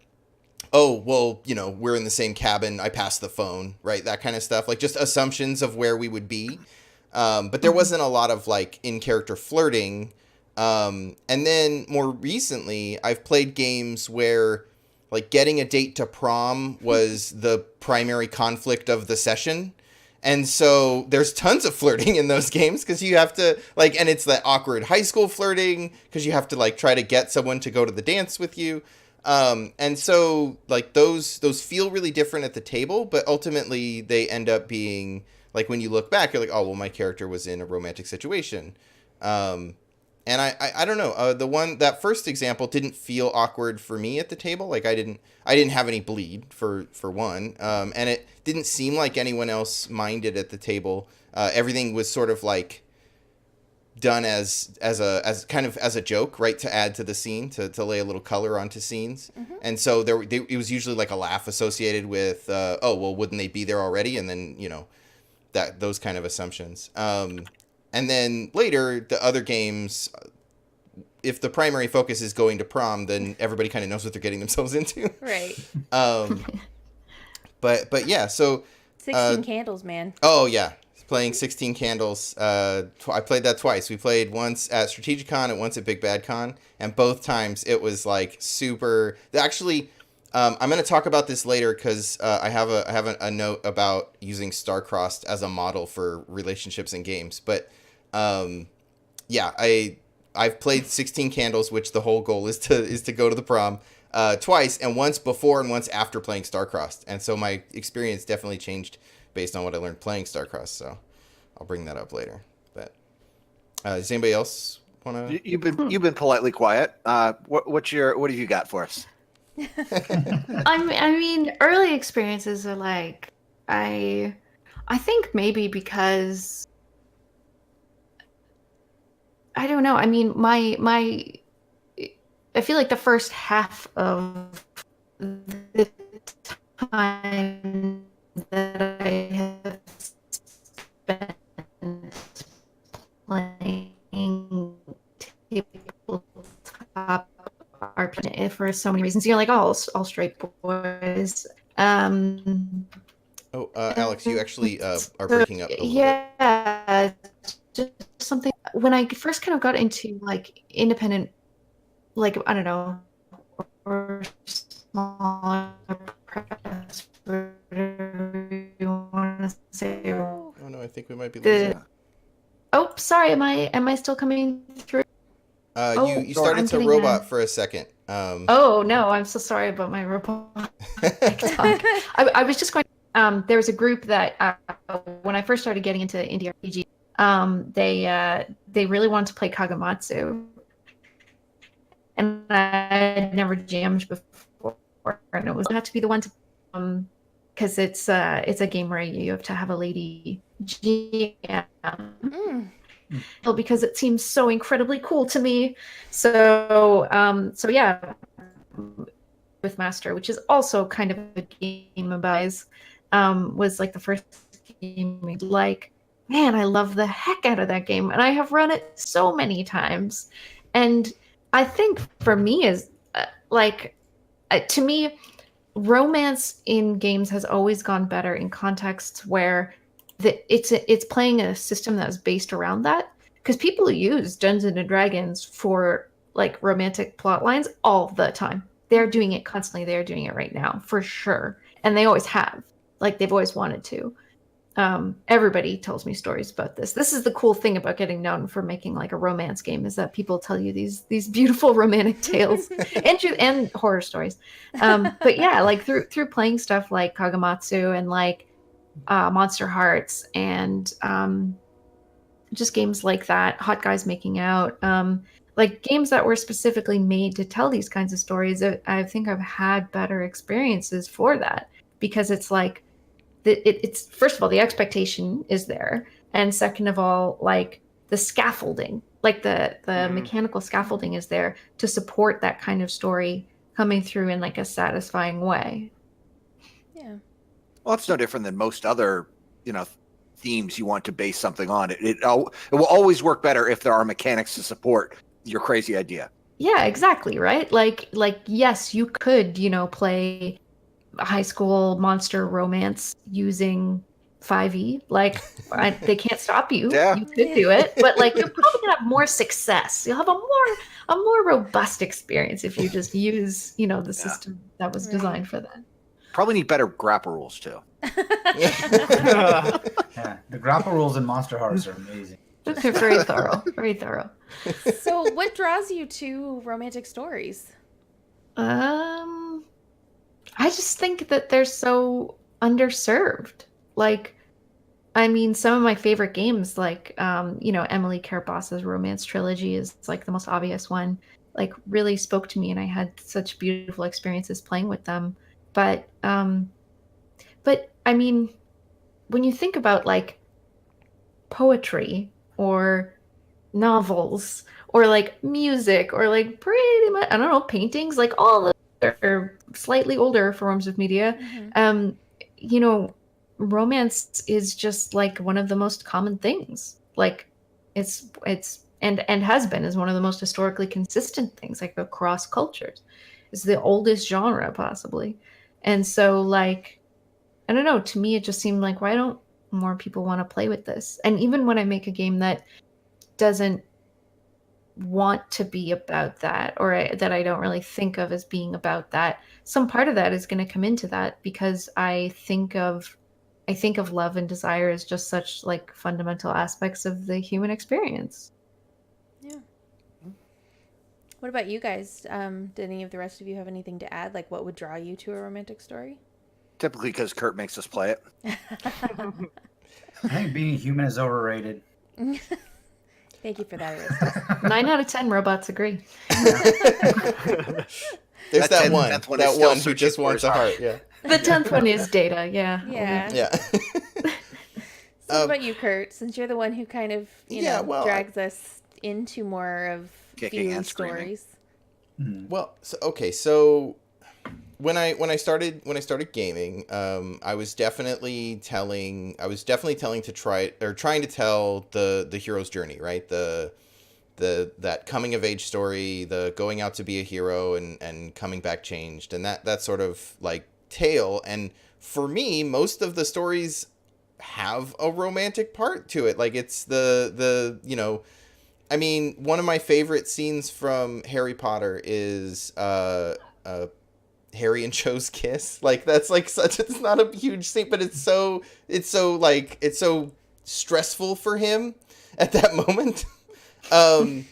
oh, well, we're in the same cabin, I passed the phone, right? That kind of stuff. Like, just assumptions of where we would be. But there wasn't a lot of, like, in-character flirting. And then more recently, I've played games where, like, getting a date to prom was the primary conflict of the session. And so there's tons of flirting in those games because you have to, like, and it's that awkward high school flirting because you have to, like, try to get someone to go to the dance with you. And so, like, those feel really different at the table, but ultimately they end up being, like, when you look back, you're like, oh, well, my character was in a romantic situation. And I don't know, that first example didn't feel awkward for me at the table. Like, I didn't have any bleed for one. And it didn't seem like anyone else minded at the table. Everything was sort of like done as a joke, right? To add to the scene, to lay a little color onto scenes. And so it was usually like a laugh associated with, oh, well, wouldn't they be there already? And then, those kind of assumptions. And then later, the other games, if the primary focus is going to prom, then everybody kind of knows what they're getting themselves into. Right. But yeah, so 16 Candles, man. oh yeah, playing 16 Candles. I played that twice. We played once at Strategicon and once at Big Bad Con, and both times it was like super. Actually, I'm going to talk about this later because I have a note about using star-crossed as a model for relationships in games. But yeah, I've played 16 Candles, which the whole goal is to go to the prom twice, and once before and once after playing Star-Crossed. And so my experience definitely changed based on what I learned playing Star-Crossed. So I'll bring that up later. But does anybody else want to? You've been politely quiet. What have you got for us? I mean, early experiences are like I think maybe because I don't know. I mean, I feel like the first half of the time that I have spent playing tabletop RPG for so many reasons, like all straight boys. Alex, you actually are breaking up a little bit. Yeah, just something. When I first kind of got into like independent, like I don't know, or smaller press, whatever you want to say. Oh no, I think we might be losing. Oh, sorry. Am I still coming through? You started to robot for a second. Oh no, I'm so sorry about my robot talk. I was just going. There was a group that when I first started getting into indie RPG, they really wanted to play Kagamatsu, and I had never jammed before, and it had to be the one to because it's a game where you have to have a lady GM. Because it seems so incredibly cool to me. So yeah, with Master, which is also kind of a game about was like the first game we like. Man, I love the heck out of that game, and I have run it so many times. And I think for me is to me, romance in games has always gone better in contexts where it's playing a system that is based around that, because people use Dungeons and Dragons for like romantic plot lines all the time. They're doing it constantly. They're doing it right now for sure, and they always have. Like they've always wanted to. Everybody tells me stories about this. This is the cool thing about getting known for making like a romance game, is that people tell you these beautiful romantic tales and horror stories. But yeah, like through playing stuff like Kagamatsu and like Monster Hearts and just games like that, Hot Guys Making Out, like games that were specifically made to tell these kinds of stories. I think I've had better experiences for that, because it's like it's first of all, the expectation is there, and second of all, like the scaffolding, like the mechanical scaffolding is there to support that kind of story coming through in like a satisfying way. Yeah. Well, it's no different than most other, themes you want to base something on. It will always work better if there are mechanics to support your crazy idea. Yeah, exactly, right? Like yes, you could, play a high school monster romance using 5e. Like they can't stop you. Yeah. You could do it, but like you're probably gonna have more success. You'll have a more robust experience if you just use, the system that was designed for that. Probably need better grapple rules too. Yeah, the grapple rules in Monster Hearts are amazing. They're very thorough. Very thorough. So what draws you to romantic stories? I just think that they're so underserved. Like, I mean, some of my favorite games, like, Emily Carapace's Romance Trilogy is like the most obvious one, like really spoke to me, and I had such beautiful experiences playing with them. But I mean, when you think about like poetry or novels or like music or like pretty much, I don't know, paintings, like all of are slightly older forms of media. romance is just like one of the most common things. Like it's and has been is one of the most historically consistent things, like across cultures. It's the oldest genre possibly. And so like I don't know, to me it just seemed like why don't more people want to play with this? And even when I make a game that doesn't want to be about that, or that I don't really think of as being about that, some part of that is going to come into that, because I think of love and desire as just such like fundamental aspects of the human experience. Yeah. What about you guys? Did any of the rest of you have anything to add? Like, what would draw you to a romantic story? Typically because Kurt makes us play it. I think being human is overrated. Thank you for that, Oreztes. 9 out of 10 robots agree. There's that 10th one is that still one who searching just for wants his a heart. heart. Yeah. The 10th one is Data, yeah. Yeah. Yeah. So what about you, Kurt? Since you're the one who kind of, you Yeah, know, well, drags us into more of Kicking feely and screaming. stories. Well, so when I started gaming, I was definitely trying to trying to tell the hero's journey, right? That coming of age story, the going out to be a hero and coming back changed, and that sort of like tale. And for me, most of the stories have a romantic part to it. Like it's the you know, I mean, one of my favorite scenes from Harry Potter is Harry and Cho's kiss. Like that's like such, it's not a huge scene, but it's so stressful for him at that moment. And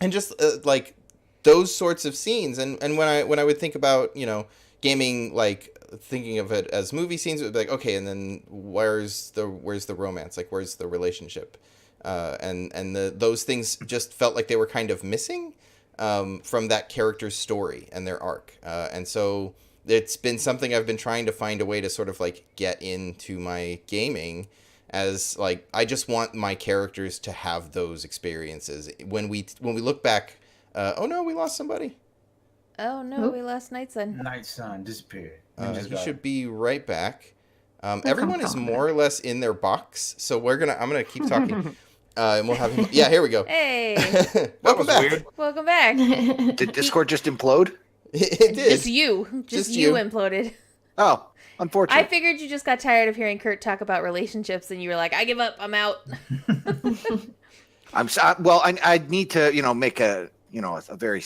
just like those sorts of scenes, and when I would think about, you know, gaming, like thinking of it as movie scenes, it would be like, okay, and then where's the romance, like where's the relationship, and those things just felt like they were kind of missing from that character's story and their arc, and so it's been something I've been trying to find a way to sort of like get into my gaming, as like I just want my characters to have those experiences when we look back. Oh no, we lost somebody. Oh no, we lost Nightson. Nightson disappeared. He should be right back. Everyone is more or less in their box, so I'm gonna keep talking, and we'll have him. Yeah, here we go. Hey, Welcome back. Weird. welcome back. Did Discord just implode? It did. Just you imploded. Oh, unfortunate. I figured you just got tired of hearing Kurt talk about relationships, and you were like, "I give up. I'm out." Well, I need to, you know, make a very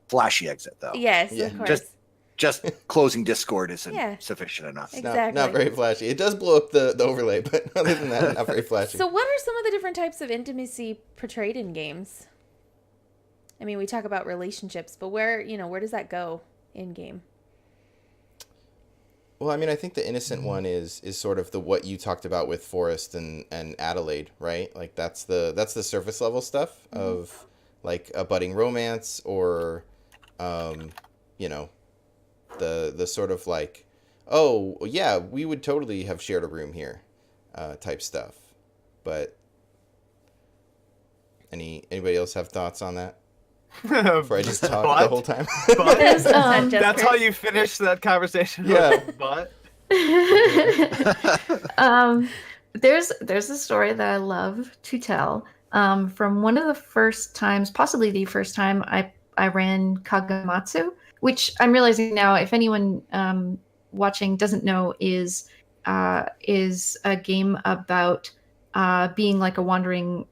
flashy exit though. Yes, Yeah. of course. Just closing Discord isn't Yeah. sufficient enough. Exactly. Not very flashy. It does blow up the overlay, but other than that, not very flashy. So what are some of the different types of intimacy portrayed in games? I mean, we talk about relationships, but where does that go in game? Well, I mean, I think the innocent one is sort of what you talked about with Forrest and Adelaide, right? Like that's the surface level stuff of like a budding romance, or you know, the sort of like, oh yeah, we would totally have shared a room here, type stuff. But anybody else have thoughts on that? Before I just talk the whole time. But Just that's Kurt? how you finish that conversation. Yeah. But There's a story that I love to tell, from one of the first times, possibly the first time I ran Kagamatsu, which I'm realizing now, if anyone watching doesn't know, is a game about being like a wandering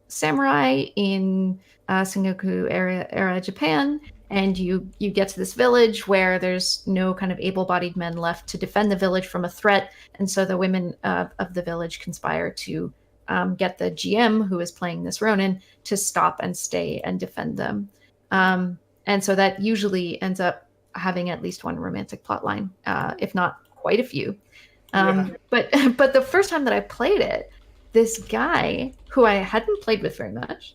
samurai in Sengoku era Japan, and you get to this village where there's no kind of able-bodied men left to defend the village from a threat, and so the women of the village conspire to get the GM, who is playing this Ronin, to stop and stay and defend them. And so that usually ends up having at least one romantic plotline, if not quite a few. But the first time that I played it, this guy who I hadn't played with very much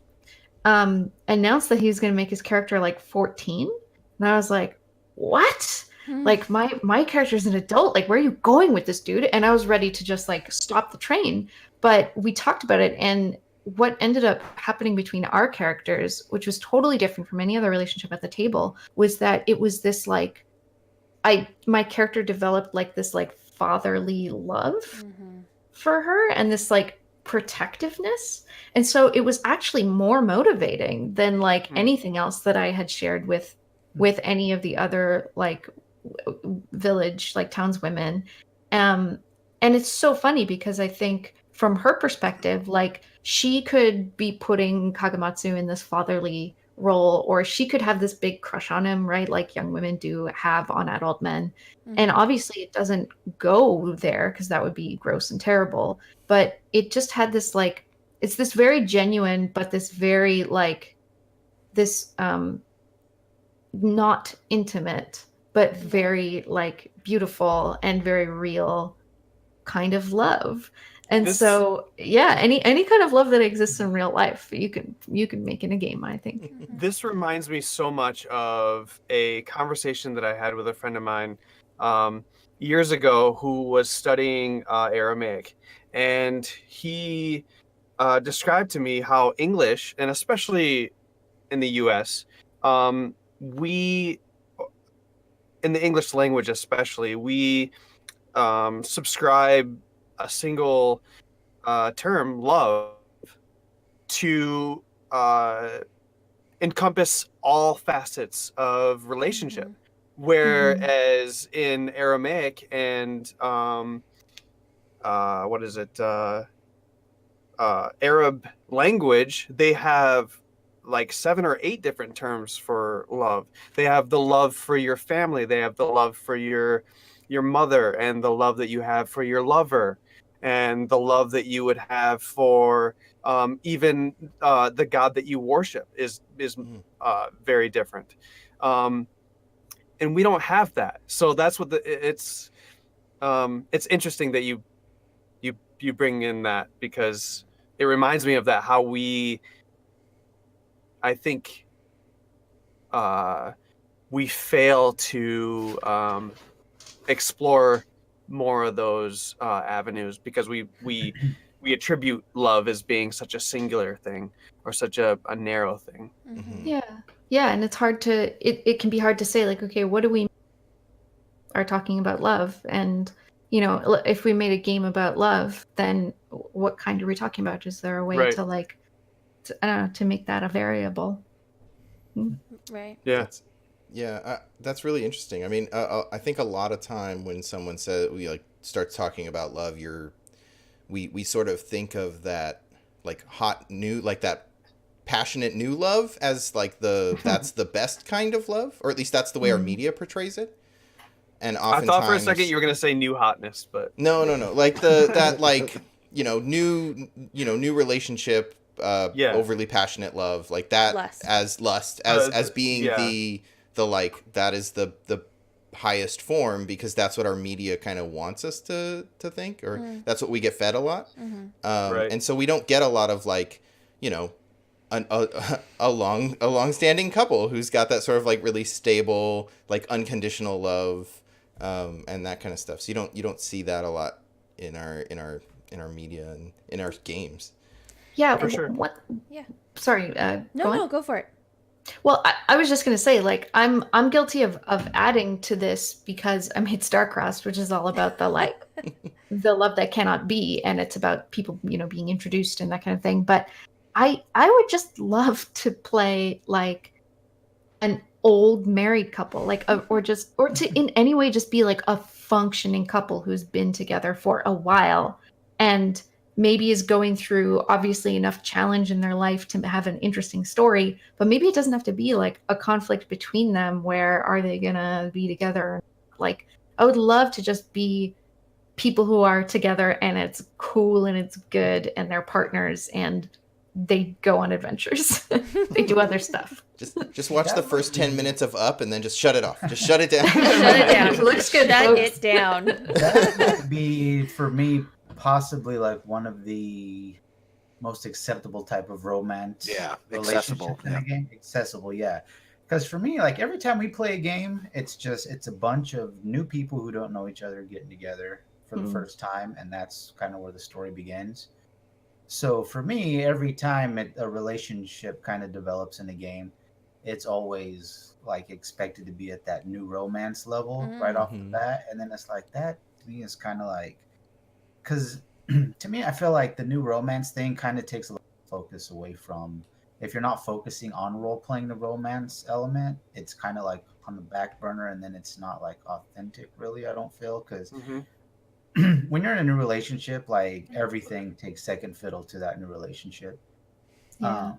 announced that he was going to make his character like 14, and I was like, what? Like my character's an adult, like where are you going with this, dude? And I was ready to just like stop the train, but we talked about it, and what ended up happening between our characters, which was totally different from any other relationship at the table, was that it was this like my character developed like this like fatherly love Mhm. for her and this like protectiveness. And so it was actually more motivating than like anything else that I had shared with any of the other like village like townswomen. And it's so funny because I think from her perspective, like she could be putting Kagamatsu in this fatherly role, or she could have this big crush on him, right? Like young women do have on adult men. And obviously it doesn't go there because that would be gross and terrible. But it just had this like, it's this very genuine, but this very like this not intimate, but very like beautiful and very real kind of love. And so yeah, any kind of love that exists in real life, you can make in a game, I think. This reminds me so much of a conversation that I had with a friend of mine years ago who was studying Aramaic, and he described to me how English, and especially in the U.S., we, in the English language especially, we subscribe a single term, love, to encompass all facets of relationship. Whereas in Aramaic and what is it? Arab language, they have like 7 or 8 different terms for love. They have the love for your family. They have the love for your mother, and the love that you have for your lover, and the love that you would have for even the God that you worship is very different. And we don't have that. So that's what it's interesting that you bring in that, because it reminds me of that, how I think we fail to explore more of those avenues, because we attribute love as being such a singular thing, or such a narrow thing. Yeah, and it's hard to it can be hard to say like, okay, what do we are talking about love? And you know, if we made a game about love, then what kind are we talking about? Is there a way to like I don't know, to make that a variable? Right. Yeah, that's really interesting. I mean, I think a lot of time when someone says we like starts talking about love, we sort of think of that like hot new, like that passionate new love as like that's the best kind of love, or at least that's the way our media portrays it. And oftentimes, I thought for a second you were gonna say new hotness, but no, like that like new relationship, overly passionate love, like that Lust. as being the like that is the highest form, because that's what our media kind of wants us to think, or that's what we get fed a lot. And so we don't get a lot of like a long-standing couple who's got that sort of like really stable, like unconditional love, and that kind of stuff. So you don't see that a lot in our media and in our games. Yeah, for sure. Sorry, No, go for it. Well, I was just gonna say, like, I'm guilty of adding to this because I made Starcrossed, which is all about the like the love that cannot be, and it's about people, being introduced and that kind of thing. But I would just love to play like an old married couple, like or to in any way just be like a functioning couple who's been together for a while and maybe is going through obviously enough challenge in their life to have an interesting story, but maybe it doesn't have to be like a conflict between them where are they gonna be together. Like I would love to just be people who are together and it's cool and it's good and they're partners and they go on adventures. They do other stuff. Just watch the first 10 minutes of Up and then just shut it off. Just shut it down. Shut it down. It looks good. Shut it down. That would be, for me, possibly like one of the most acceptable type of romance. Yeah, relationship in a game. Accessible, yeah. Because for me, like every time we play a game, it's a bunch of new people who don't know each other getting together for the first time, and that's kind of where the story begins. So for me, every time a relationship kind of develops in a game, it's always like expected to be at that new romance level right off the bat, and then it's like that me is kind of like, because to me, I feel like the new romance thing kind of takes a little focus away from, if you're not focusing on role playing the romance element, it's kind of like on the back burner, and then it's not like authentic, really. I don't feel, because when you're in a new relationship, like everything takes second fiddle to that new relationship. Yeah.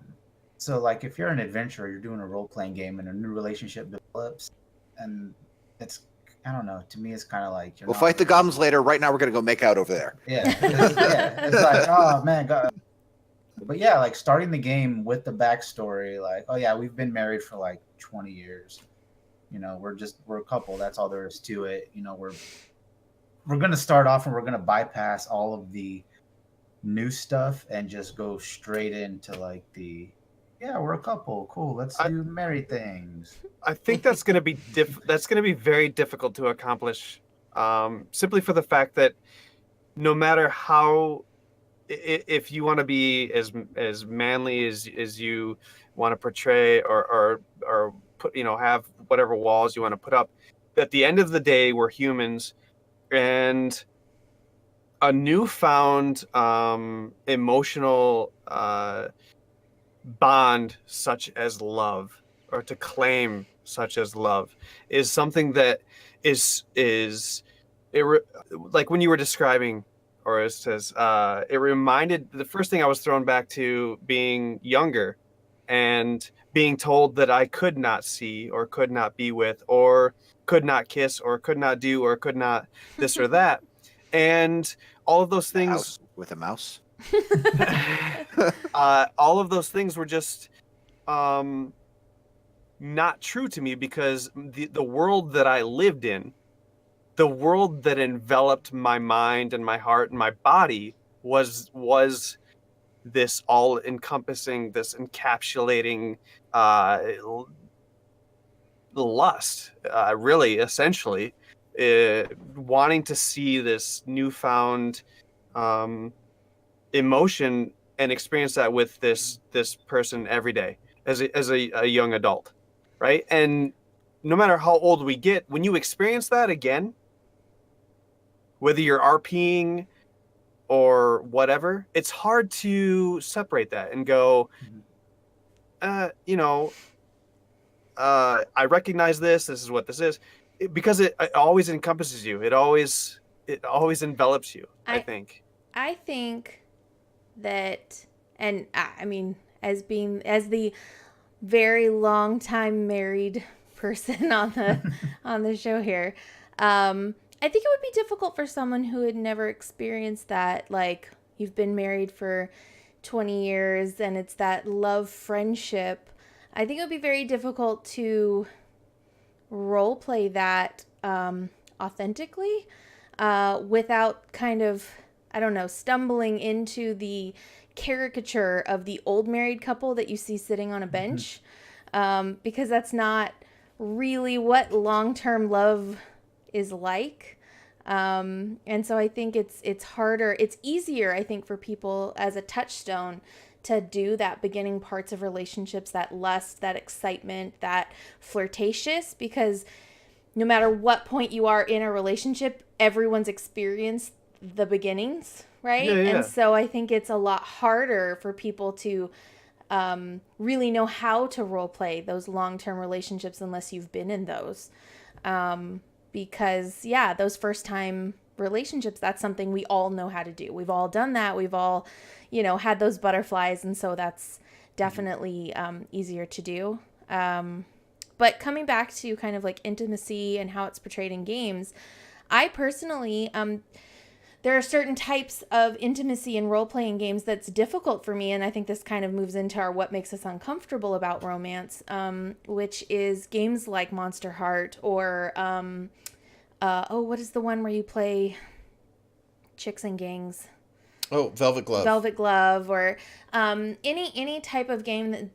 So like if you're an adventurer, you're doing a role playing game, and a new relationship develops, and it's, I don't know. To me, it's kind of like We'll fight the goblins later. Right now, we're gonna go make out over there. Yeah, it's like, oh man, God. But yeah, like starting the game with the backstory, like, oh yeah, we've been married for like 20 years. You know, we're a couple. That's all there is to it. You know, we're gonna start off and we're gonna bypass all of the new stuff and just go straight into like yeah, we're a couple. Cool. Let's do married things. I think that's going to be that's going to be very difficult to accomplish, simply for the fact that no matter how, if you want to be as manly as you want to portray, or put, have whatever walls you want to put up, at the end of the day, we're humans, and a newfound emotional bond such as love, or to claim such as love, is something that like when you were describing Oreztes, it reminded, the first thing I was thrown back to being younger and being told that I could not see or could not be with or could not kiss or could not do or could not this or that, and all of those things With a mouse. all of those things were just not true to me, because the world that I lived in, the world that enveloped my mind and my heart and my body, was this all-encompassing, this encapsulating lust, really, essentially, wanting to see this newfound emotion and experience that with this person every day as a young adult, right? And no matter how old we get, when you experience that again, whether you're RPing or whatever, it's hard to separate that and go, I recognize this is what this is, because it always encompasses you. It always envelops you, I think. I think that, and I mean, as the very long time married person on the show here, I think it would be difficult for someone who had never experienced that. Like, you've been married for 20 years and it's that love friendship. I think it would be very difficult to role play that authentically, without kind of, I don't know, stumbling into the caricature of the old married couple that you see sitting on a bench, because that's not really what long-term love is like. And so I think it's harder, it's easier, I think, for people as a touchstone to do that beginning parts of relationships, that lust, that excitement, that flirtatious, because no matter what point you are in a relationship, everyone's experienced the beginnings, right? Yeah. And so I think it's a lot harder for people to really know how to role play those long-term relationships unless you've been in those. Because, yeah, those first-time relationships, that's something we all know how to do. We've all done that. We've all, had those butterflies, and so that's definitely easier to do. But coming back to kind of like intimacy and how it's portrayed in games, I personally, there are certain types of intimacy in role-playing games that's difficult for me, and I think this kind of moves into our what makes us uncomfortable about romance, which is games like Monster Heart, or what is the one where you play chicks and gangs? Oh, Velvet Glove. Velvet Glove, or any type of game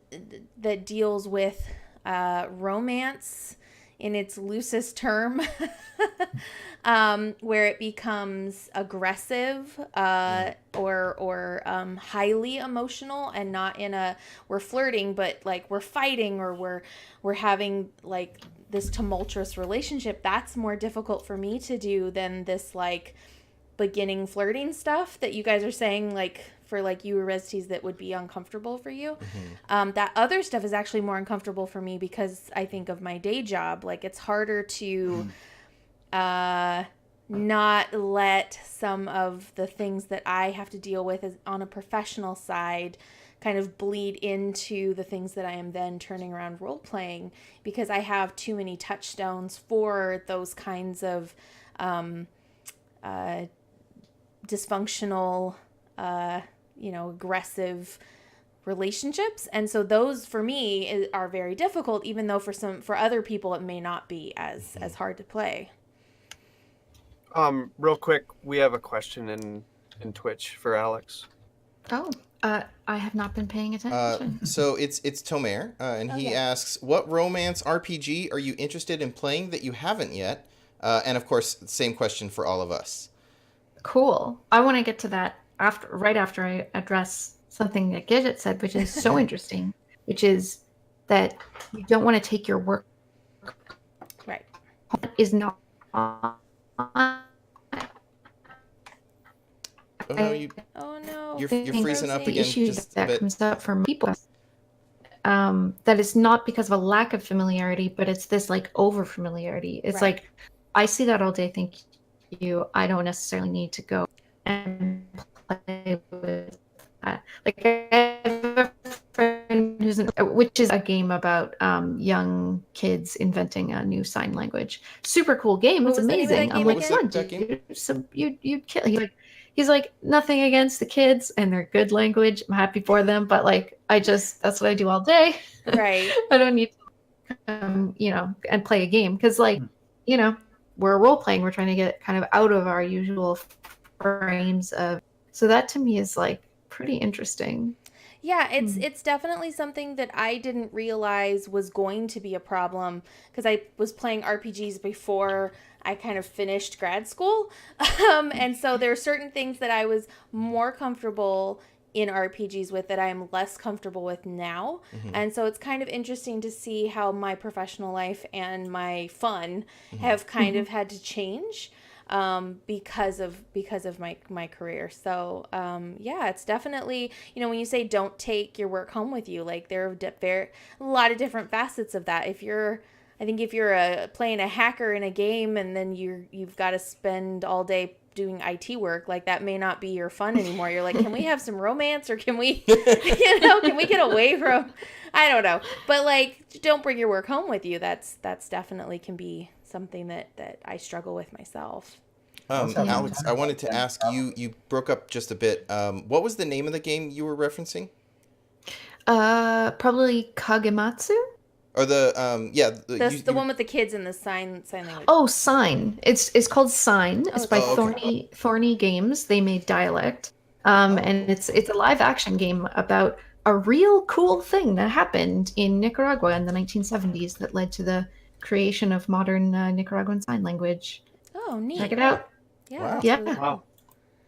that deals with romance in its loosest term, where it becomes aggressive or highly emotional, and not in a we're flirting, but like we're fighting, or we're having like this tumultuous relationship, that's more difficult for me to do than this like beginning flirting stuff that you guys are saying, like for like you Oreztes, that would be uncomfortable for you. That other stuff is actually more uncomfortable for me because I think of my day job. Like it's harder to not let some of the things that I have to deal with on a professional side kind of bleed into the things that I am then turning around role playing, because I have too many touchstones for those kinds of dysfunctional, aggressive relationships. And so those for me are very difficult, even though for other people it may not be as hard to play. Real quick, we have a question in Twitch for Alex. Oh, I have not been paying attention. So it's Tomer, and he asks, what romance RPG are you interested in playing that you haven't yet? And of course, same question for all of us. Cool. I want to get to that right after I address something that Gigett said, which is so interesting, which is that you don't want to take your work. Right. Is not. Oh no, you're freezing up again. Issue just that comes up for people. That is not because of a lack of familiarity, but it's this like over familiarity. It's like I see that all day. Thank you. I don't necessarily need to go and play with that. Like I have a friend which is a game about young kids inventing a new sign language. Super cool game. What It's was the name of that amazing. I'm game like, again? son, dude, so you'd kill. He's like, nothing against the kids and their good language. I'm happy for them, but like, that's what I do all day. Right. I don't need to, and play a game because, like, we're role playing. We're trying to get kind of out of our usual frames of. So that to me is like pretty interesting. Yeah, it's definitely something that I didn't realize was going to be a problem because I was playing RPGs before I kind of finished grad school. And so there are certain things that I was more comfortable in RPGs with that I am less comfortable with now. And so it's kind of interesting to see how my professional life and my fun have kind of had to change because of my career. So it's definitely, when you say don't take your work home with you, like there are a lot of different facets of that. If you're playing a hacker in a game and then you've got to spend all day doing IT work, like that may not be your fun anymore. You're like, can we have some romance, or can we can we get away from, I don't know, but like don't bring your work home with you. That's definitely can be something that I struggle with myself. Alex, I wanted to ask you broke up just a bit. What was the name of the game you were referencing? Probably Kagematsu. Or the one with the kids in the sign language. Oh, Sign. It's called Sign. It's by Thorny Games. They made Dialect. And it's a live action game about a real cool thing that happened in Nicaragua in the 1970s that led to the creation of modern Nicaraguan Sign Language. Oh, neat. Check it out. Yeah. Wow. Yeah. Really Wow.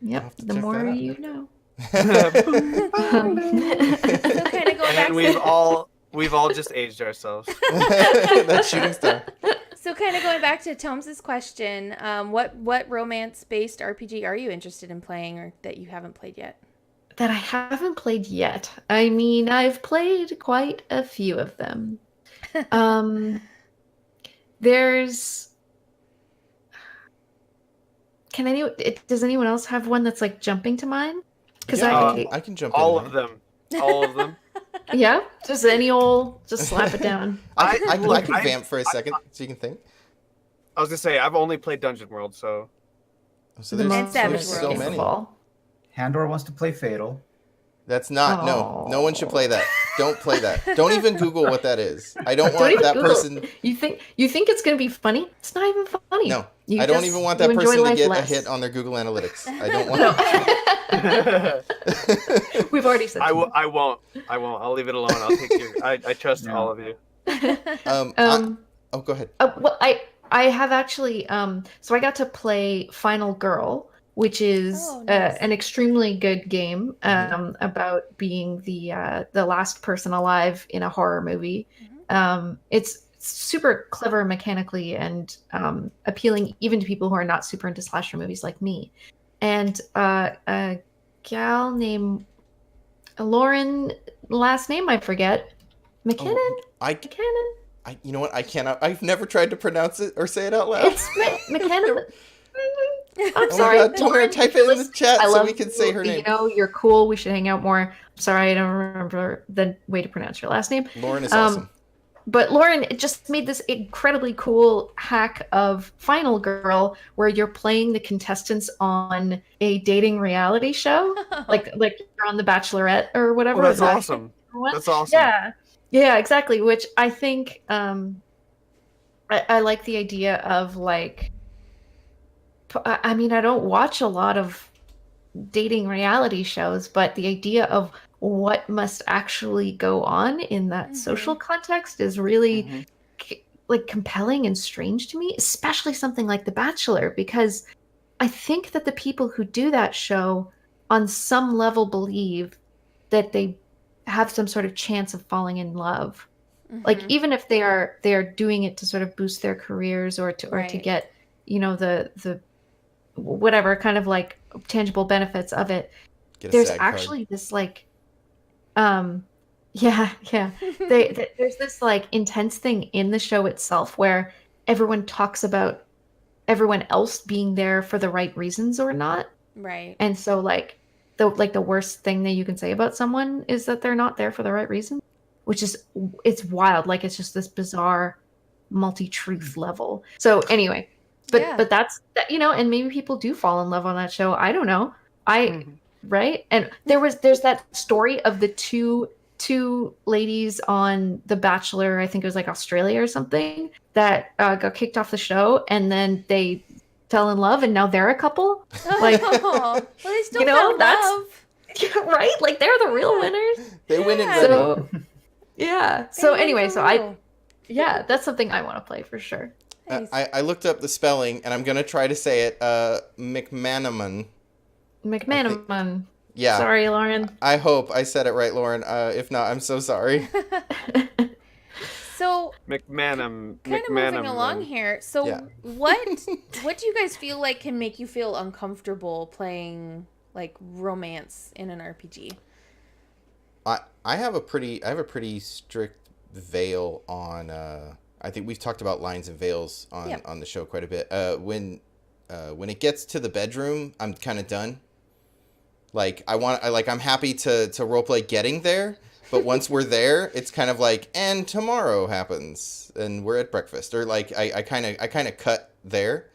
Yep. The more you know. So kind of going back And we've all just aged ourselves. That shooting star. So kind of going back to Tom's question, what romance-based RPG are you interested in playing or that you haven't played yet? That I haven't played yet. I mean, I've played quite a few of them. Does anyone else have one that's like jumping to mind? Because I can jump all in of there. them. All of them. Yeah, just slap it down. I Look, can vamp for a second so you can think. I was gonna say I've only played Dungeon World, so. So The there's, most Savage there's World. so beautiful. many. Handor wants to play Fatal. That's not no one should play that. Don't play that. Don't even Google what that is. I don't Don't want even that Google. person. You think it's gonna be funny? It's not even funny. No, You I don't just- even want you that enjoy person to life get less. a hit on their Google Analytics. I don't want. We've already said. I won't. I'll leave it alone. I'll take your. I trust all of you. go ahead. Well, I have actually. So I got to play Final Girl, which is nice. an extremely good game about being the last person alive in a horror movie. It's super clever mechanically and appealing even to people who are not super into slasher movies like me. And a gal named Lauren, last name I forget, McKinnon. McKinnon. You know what? I cannot. I've never tried to pronounce it or say it out loud. It's McKinnon. I'm Oh my sorry. God, tell her to type it in the chat so we can say you. her name. You know, you're cool. We should hang out more. I'm sorry, I don't remember the way to pronounce your last name. Lauren is awesome. But Lauren just made this incredibly cool hack of Final Girl, where you're playing the contestants on a dating reality show, like you're on The Bachelorette or whatever. Oh, that's awesome. That's awesome. Yeah, exactly. Which I think I like the idea of like. I mean, I don't watch a lot of dating reality shows, but the idea of what must actually go on in that social context is really like compelling and strange to me, especially something like The Bachelor, because I think that the people who do that show on some level believe that they have some sort of chance of falling in love. Like even if they are doing it to sort of boost their careers or to get, you know, the whatever kind of like tangible benefits of it, there's actually this like there's this like intense thing in the show itself where everyone talks about everyone else being there for the right reasons or not, right? And so like the worst thing that you can say about someone is that they're not there for the right reason, which is, it's wild. Like it's just this bizarre multi-truth level. So anyway, but that's that, you know, and maybe people do fall in love on that show. I don't know. Right. And there's that story of the two ladies on The Bachelor, I think it was like Australia or something, that got kicked off the show and then they fell in love and now they're a couple. Like, well, they still found love. Yeah, right? Like they're the real winners. They win in so, yeah. So anyway, that's something I want to play for sure. Nice. I looked up the spelling, and I'm going to try to say it. McManaman. Yeah. Sorry, Lauren. I hope I said it right, Lauren. If not, I'm so sorry. So McManam. Kind of moving along here. So what do you guys feel like can make you feel uncomfortable playing like romance in an RPG? I have a pretty strict veil on. I think we've talked about lines and veils on the show quite a bit. When it gets to the bedroom, I'm kind of done. Like I'm happy to roleplay getting there, but once we're there, it's kind of like, and tomorrow happens, and we're at breakfast, or like I kind of cut there.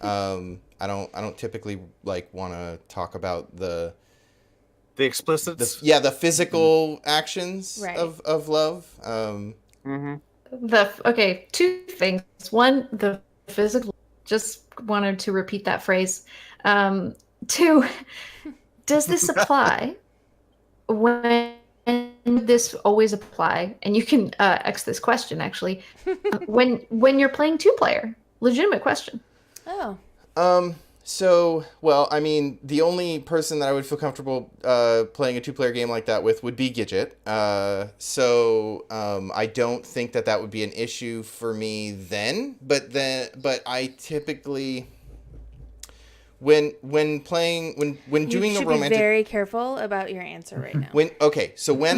I don't typically like want to talk about the explicits. The physical actions of love. Two things. One, the physical. Just wanted to repeat that phrase. Two, does this apply? When this always apply? And you can X this question actually. when you're playing 2-player, legitimate question. Oh. So, well, I mean, the only person that I would feel comfortable playing a 2-player game like that with would be Gigett. So I don't think that would be an issue for me then. But I typically, when doing a romantic, you should be very careful about your answer right now. When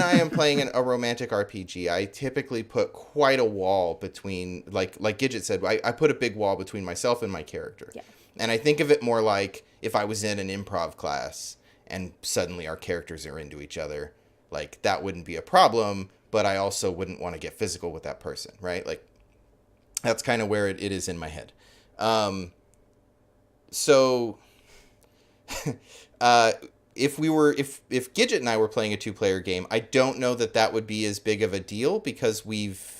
I am playing a romantic RPG, I typically put quite a wall between, like Gigett said, I put a big wall between myself and my character. Yeah. And I think of it more like if I was in an improv class and suddenly our characters are into each other, like that wouldn't be a problem, but I also wouldn't want to get physical with that person, right? Like that's kind of where it is in my head. So if Gigett and I were playing a 2-player game, I don't know that would be as big of a deal because we've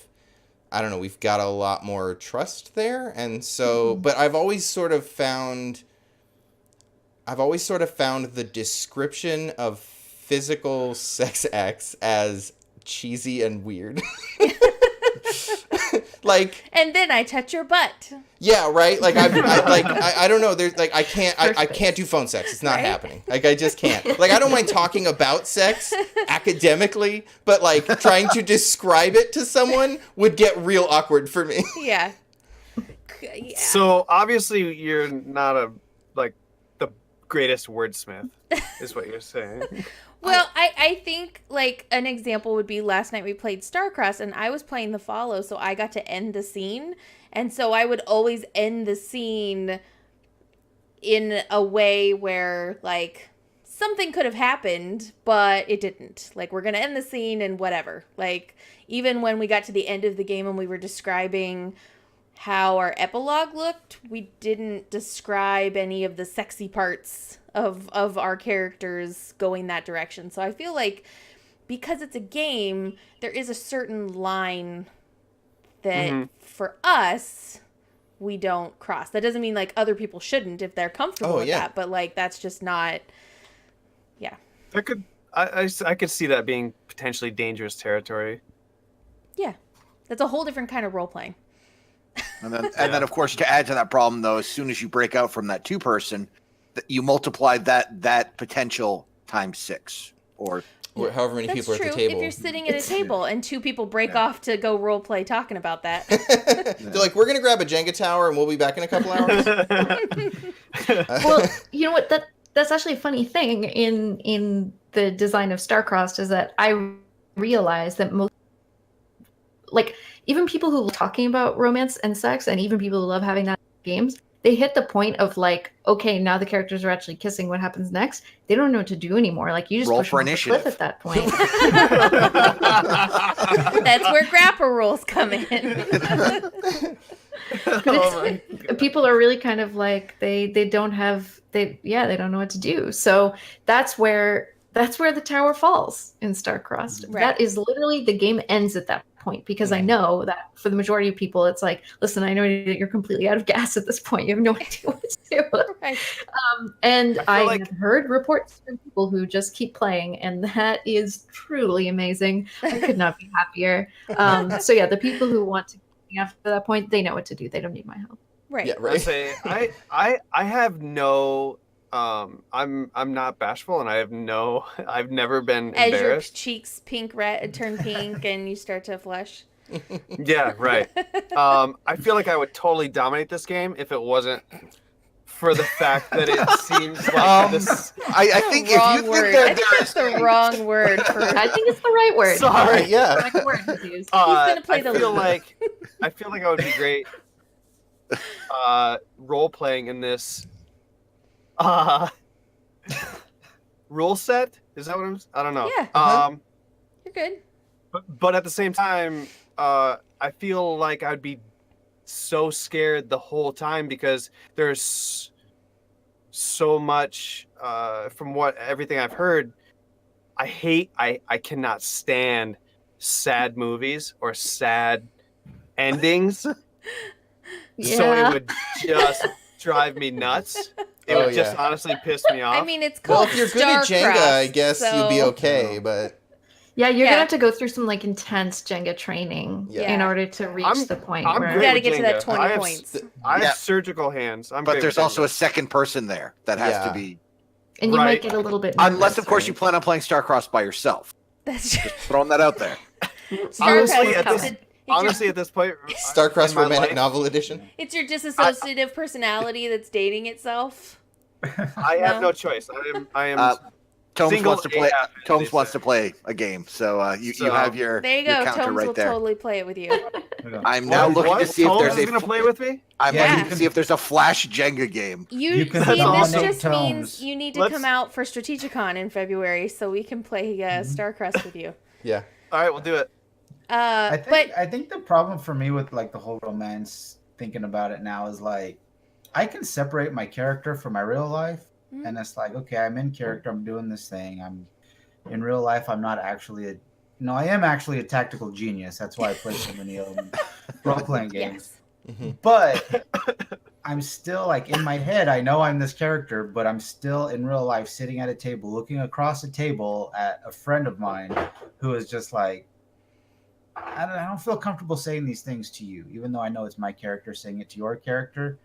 got a lot more trust there. And so, but I've always sort of found the description of physical sex acts as cheesy and weird. Like, And then I touch your butt. yeah, right. Like I don't know. There's like I can't do phone sex. It's not Right? happening. Like I just can't. Like I don't mind talking about sex academically, but like trying to describe it to someone would get real awkward for me. Yeah. Yeah. So obviously you're not the greatest wordsmith, is what you're saying. Well, I think like an example would be last night we played StarCross and I was playing the follow, so I got to end the scene. And so I would always end the scene in a way where like something could have happened, but it didn't. Like we're going to end the scene and whatever. Like even when we got to the end of the game and we were describing how our epilogue looked, we didn't describe any of the sexy parts of our characters going that direction. So I feel like because it's a game, there is a certain line that for us we don't cross. That doesn't mean like other people shouldn't if they're comfortable with that, but like that's just not. Yeah. I could see that being potentially dangerous territory. Yeah. That's a whole different kind of role playing. And then, of course, to add to that problem, though, as soon as you break out from that 2-person, you multiply that potential times 6, or however many people are at the table. If you're sitting at a table and 2 people break off to go role play talking about that. They're like, we're gonna grab a Jenga tower and we'll be back in a couple hours. Well, you know what? That's actually a funny thing in the design of Starcrossed is that I realized that most, like, even people who love talking about romance and sex, and even people who love having that in games, they hit the point of like, okay, now the characters are actually kissing. What happens next? They don't know what to do anymore. Like you just roll push for them off the initiative cliff at that point. That's where grapple rules come in. But people are really kind of like they don't know what to do. So that's where the tower falls in Starcrossed. Right. That is literally the game ends at that point because I know that for the majority of people it's like, listen, I know that you're completely out of gas at this point. You have no idea what to do. Right. And I like- have heard reports from people who just keep playing, and that is truly amazing. I could not be happier. So yeah, the people who want to after that point, they know what to do. They don't need my help. Right. Yeah, I right. say I have no I'm not bashful, and I've never been As your embarrassed. cheeks turn pink and you start to flush. Yeah, right. I feel like I would totally dominate this game if it wasn't for the fact that it seems like this. I think if Wrong you word. think I think that's the wrong word for. I think it's the right word. Sorry. Yeah. The right word is used. gonna play the I feel lead. like I would be great role playing in this rule set. Is that what I don't know. Yeah. You're good. But at the same time, I feel like I'd be so scared the whole time because there's so much from everything I've heard. I cannot stand sad movies or sad endings. So Yeah. it would just drive me nuts. It would just honestly piss me off. I mean, it's Well, called if you're good at Jenga, I guess you'd be so- okay. But Yeah, you're Yeah. gonna have to go through some like intense Jenga training Yeah. in order to reach the point I'm where You great gotta with get to that Jenga. 20 I have points. I have Yeah. surgical hands. I'm but great there's with also a Jenga. second person there that has to be, and you Right. might get a little bit unless nervous, of course you right? plan on playing StarCross by yourself. That's true. Throwing that out there. Honestly, at Starcross this- is- Honestly, at this point, Starcross in my Romantic life, Novel Edition. it's your disassociative personality that's dating itself. I have No. no choice. I am Tomes Single wants to play. AF, as they Tomes wants say. to play a game, so you So- have your There you your go. counter Tomes right will there. totally play it with you. I'm now looking to see if Tomes there's is gonna play with me. I'm Yeah, looking you to see if there's a Flash Jenga game. You can see, this dominate just means Tomes. you need to Let's- come out for Strategicon in February so we can play StarCross with you. Yeah. All right, we'll do it. I think the problem for me with like the whole romance, thinking about it now, is like I can separate my character from my real life, Mhm. and it's like, okay, I'm in character, I'm doing this thing. I'm in real life. I'm not actually I am actually a tactical genius. That's why I play so many role playing games. Yes. But I'm still like in my head, I know I'm this character, but I'm still in real life sitting at a table, looking across a table at a friend of mine who is just like, I don't feel comfortable saying these things to you, even though I know it's my character saying it to your character.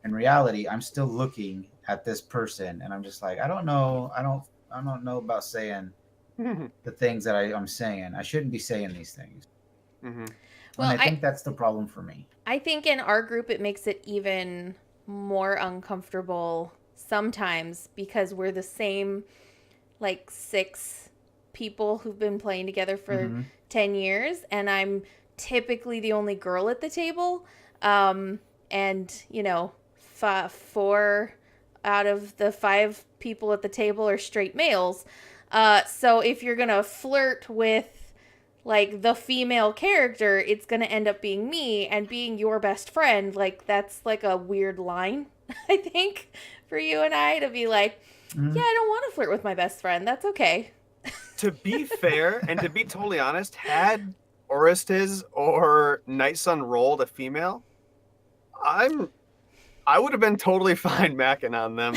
In reality, I'm still looking at this person, and I'm just like, I don't know. I don't know about saying the things that I'm saying. I shouldn't be saying these things. Mm-hmm. Well, And I think that's the problem for me. I think in our group it makes it even more uncomfortable sometimes because we're the same, like 6 people who've been playing together for 10 years, and I'm typically the only girl at the table. And, you know, 4 out of the 5 people at the table are straight males. So if you're going to flirt with like the female character, it's going to end up being me, and being your best friend. Like that's like a weird line, I think, for you and I to be like, yeah, I don't want to flirt with my best friend. That's okay. To be fair, and to be totally honest, had Oreztes or Nightson rolled a female, I would have been totally fine macking on them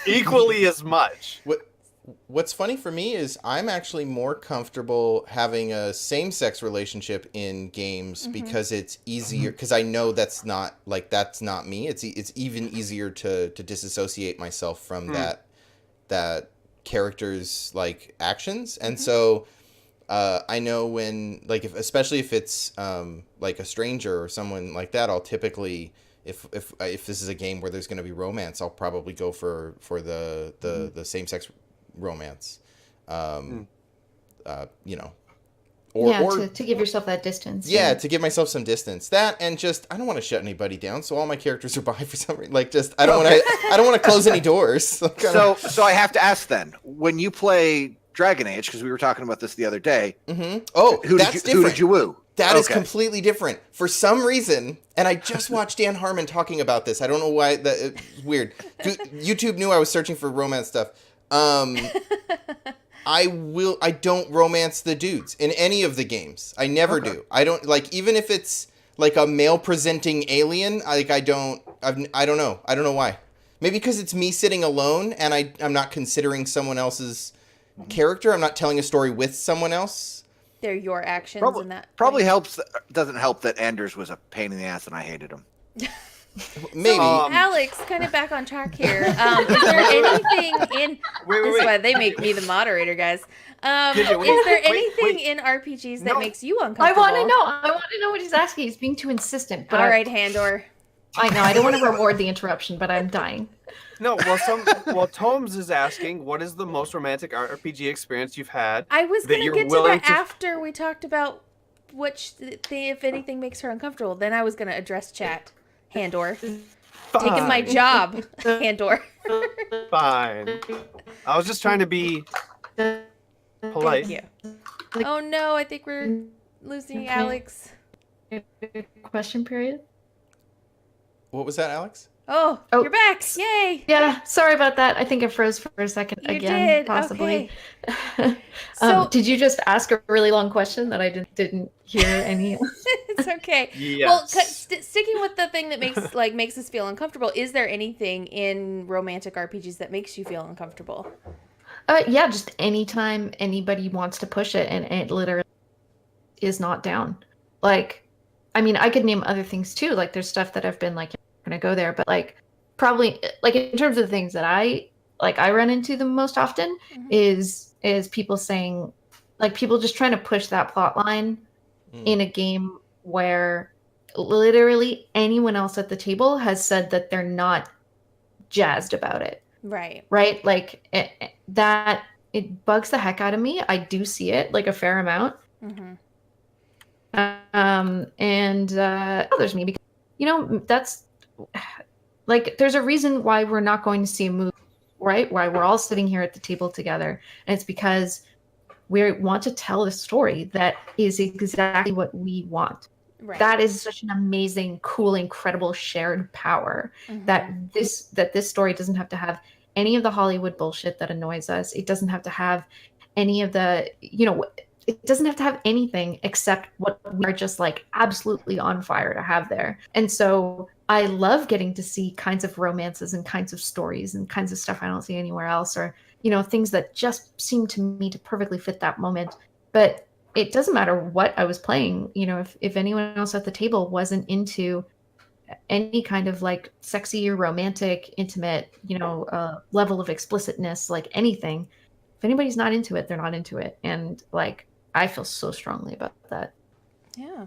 equally as much. What's funny for me is I'm actually more comfortable having a same-sex relationship in games because it's easier, because I know that's not me. It's even easier to disassociate myself from that character's like actions, and so I know when, like, especially if it's like a stranger or someone like that, I'll typically, if this is a game where there's going to be romance, I'll probably go for the same-sex romance, you know, or to give yourself that distance. Yeah, to give myself some distance. That, and just I don't want to shut anybody down, so all my characters are bi for some reason. Like, just I don't want to close any doors. So I have to ask then, when you play Dragon Age, because we were talking about this the other day. Oh, who did you woo? That is completely different. For some reason, and I just watched Dan Harmon talking about this. I don't know why. It's weird. YouTube knew I was searching for romance stuff. I don't romance the dudes in any of the games. I never do. I don't, like, even if it's like a male presenting alien, I don't know. I don't know why. Maybe because it's me sitting alone and I'm not considering someone else's character. I'm not telling a story with someone else. They're your actions in that. Probably helps. Doesn't help that Anders was a pain in the ass and I hated him. Maybe. So, Alex, kind of back on track here. Is there anything in... This is why they make me the moderator, guys. Is there anything in RPGs that makes you uncomfortable? I want to know what he's asking. He's being too insistent. But all right, Handor. I know. I don't want to reward the interruption, but I'm dying. No, well, Tomes is asking, what is the most romantic RPG experience you've had? I was going to get to that after we talked about if anything makes her uncomfortable. Then I was going to address chat. Handor. Taking my job, Handor. Fine. I was just trying to be polite. Thank you. Oh no, I think we're losing Alex. Question period? What was that, Alex? Oh, you're back. Yay. Yeah, sorry about that. I think I froze for a second you again, did. possibly. Okay. So, did you just ask a really long question that I didn't hear any? It's okay. Yes. Well, sticking with the thing that makes us feel uncomfortable, is there anything in romantic RPGs that makes you feel uncomfortable? Yeah, just anytime anybody wants to push it and it literally is not down. Like, I mean, I could name other things too. Like, there's stuff that I've been like, I'm gonna go there, but like, probably like in terms of the things that I run into the most often is people saying, like, people just trying to push that plot line in a game where literally anyone else at the table has said that they're not jazzed about it. Right. Like it bugs the heck out of me. I do see it like a fair amount. And bothers me because, you know, that's like, there's a reason why we're not going to see a movie, right? Why we're all sitting here at the table together. And it's because we want to tell a story that is exactly what we want. Right. That is such an amazing, cool, incredible shared power that this story doesn't have to have any of the Hollywood bullshit that annoys us. It doesn't have to have any of the, you know, it doesn't have to have anything except what we are just like absolutely on fire to have there. And so I love getting to see kinds of romances and kinds of stories and kinds of stuff I don't see anywhere else, or, you know, things that just seem to me to perfectly fit that moment. But it doesn't matter what I was playing. You know, if anyone else at the table wasn't into any kind of like sexy or romantic, intimate, level of explicitness, like anything, if anybody's not into it, they're not into it. And like, I feel so strongly about that. Yeah.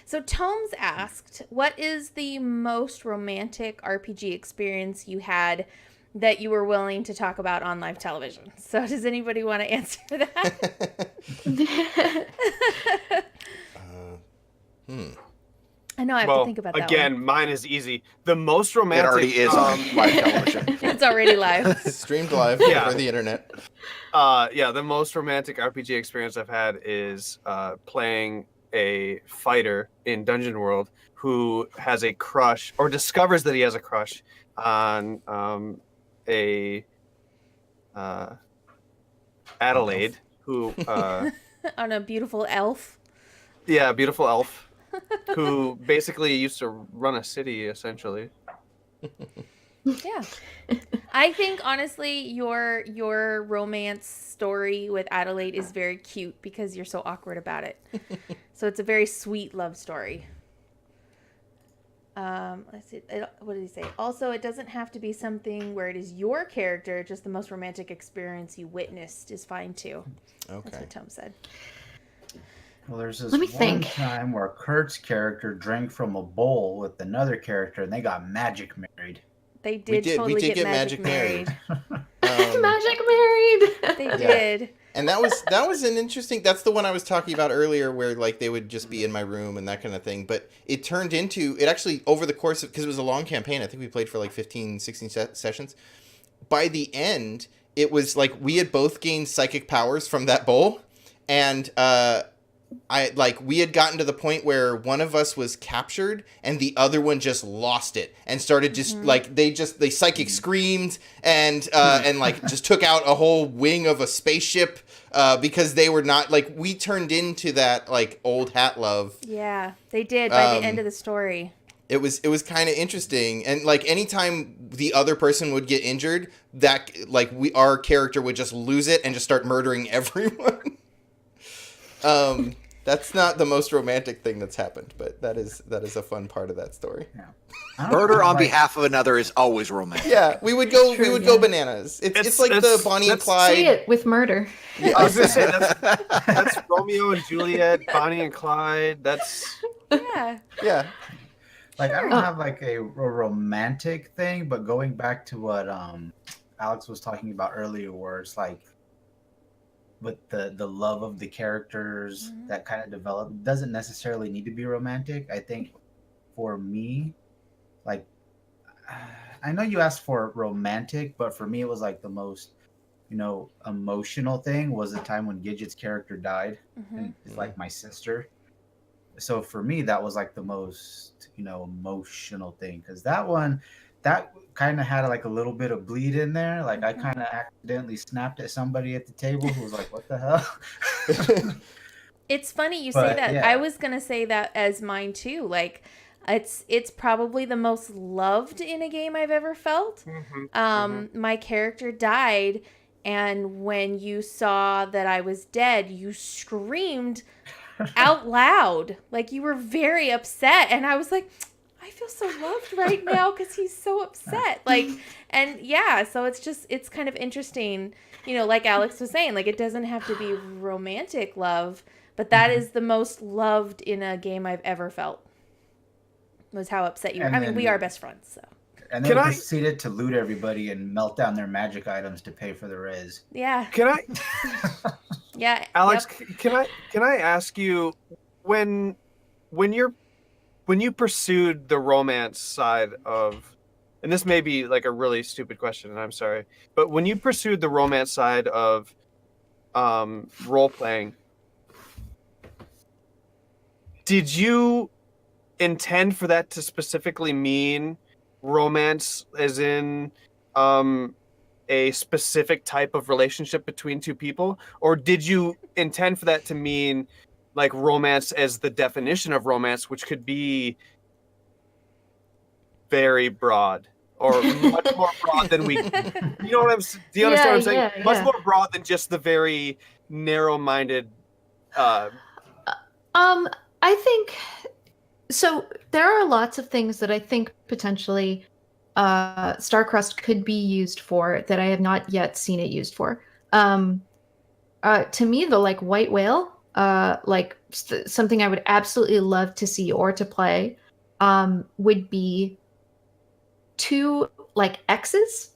So Tomes asked, what is the most romantic RPG experience you had that you were willing to talk about on live television? So does anybody want to answer that? I know I have to think about that again, one. mine is easy. The most romantic... It already is on live television. It's already live. It's streamed live Yeah. over the internet. The most romantic RPG experience I've had is playing a fighter in Dungeon World who has a crush, or discovers that he has a crush on Adelaide, who On a beautiful elf. beautiful elf, who basically used to run a city essentially. Yeah. I think honestly your romance story with Adelaide is very cute because you're so awkward about it. So it's a very sweet love story. Let's see. What did he say? Also, it doesn't have to be something where it is your character, just the most romantic experience you witnessed is fine too. Okay. That's what Tom said. Well, there's this Let me one think. time where Kurt's character drank from a bowl with another character, and they got magic married. They did did totally get get magic married. Magic married. They Yeah. did. And that was an interesting. That's the one I was talking about earlier, where like they would just be in my room and that kind of thing. But it turned into it actually over the course of, because it was a long campaign. I think we played for like 15, 16 sessions. By the end, it was like we had both gained psychic powers from that bowl, and we had gotten to the point where one of us was captured and the other one just lost it and started just they psychic screamed and like just took out a whole wing of a spaceship because they were not like, we turned into that like old hat love. Yeah, they did by the end of the story. It was kind of interesting, and like anytime the other person would get injured, that like our character would just lose it and just start murdering everyone. That's not the most romantic thing that's happened, but that is a fun part of that story. Yeah. Murder on behalf of another is always romantic. Yeah, we would go True, go yeah. bananas. It's like the Bonnie and Say Clyde. it with murder. I was gonna say that's Romeo and Juliet, Bonnie and Clyde. That's Yeah. Yeah. Like I don't have like a romantic thing, but going back to what Alex was talking about earlier, where it's like with the love of the characters that kind of develop, doesn't necessarily need to be romantic. I think for me, like I know you asked for romantic, but for me it was like the most emotional thing was the time when Gigett's character died, and it's like my sister. So for me, that was like the most, emotional thing, because that kind of had like a little bit of bleed in there. Like I kind of accidentally snapped at somebody at the table who was like, "What the hell?" It's funny you say that. yeah. I was gonna say that as mine too. Like, it's probably the most loved in a game I've ever felt. My character died, and when you saw that I was dead, you screamed out loud. Like you were very upset, and I was like, I feel so loved right now because he's so upset. Like, and yeah, so it's kind of interesting, like Alex was saying, like it doesn't have to be romantic love, but that is the most loved in a game I've ever felt, was how upset you were. And I mean, then- we are best friends, so. And then proceeded to loot everybody and melt down their magic items to pay for the res. Yeah. Can I, Yeah. Alex? Yep. Can I ask you when you pursued the romance side of, and this may be like a really stupid question, and I'm sorry, but when you pursued the romance side of role playing, did you intend for that to specifically mean romance, as in a specific type of relationship between two people, or did you intend for that to mean like romance as the definition of romance, which could be very broad or much more broad than we, do you understand what I'm saying? Yeah, Much yeah. more broad than just the very narrow-minded I think so. There are lots of things that I think potentially Starcrossed could be used for that I have not yet seen it used for. To me, the like white whale, something I would absolutely love to see or to play, would be two like exes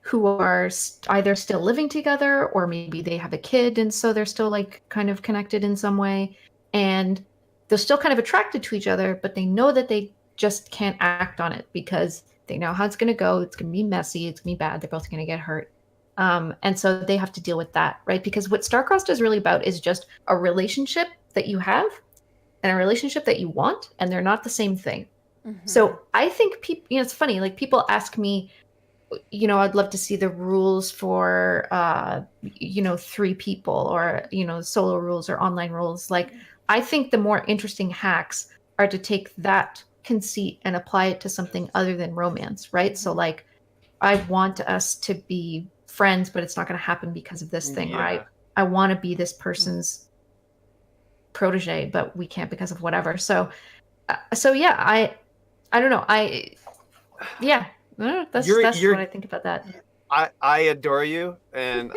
who are either still living together or maybe they have a kid and so they're still like kind of connected in some way, and they're still kind of attracted to each other, but they know that they just can't act on it because they know how it's going to go. It's going to be messy. It's going to be bad. They're both going to get hurt. And so they have to deal with that, right? Because what Starcrossed is really about is just a relationship that you have and a relationship that you want, and they're not the same thing. Mm-hmm. So I think people, it's funny, like people ask me, I'd love to see the rules for, 3 people or, solo rules or online rules. Like, I think the more interesting hacks are to take that conceit and apply it to something other than romance, right? So like, I want us to be friends, but it's not going to happen because of this thing. Yeah. I want to be this person's protege, but we can't because of whatever. So yeah, I don't know. That's what I think about that. I adore you, and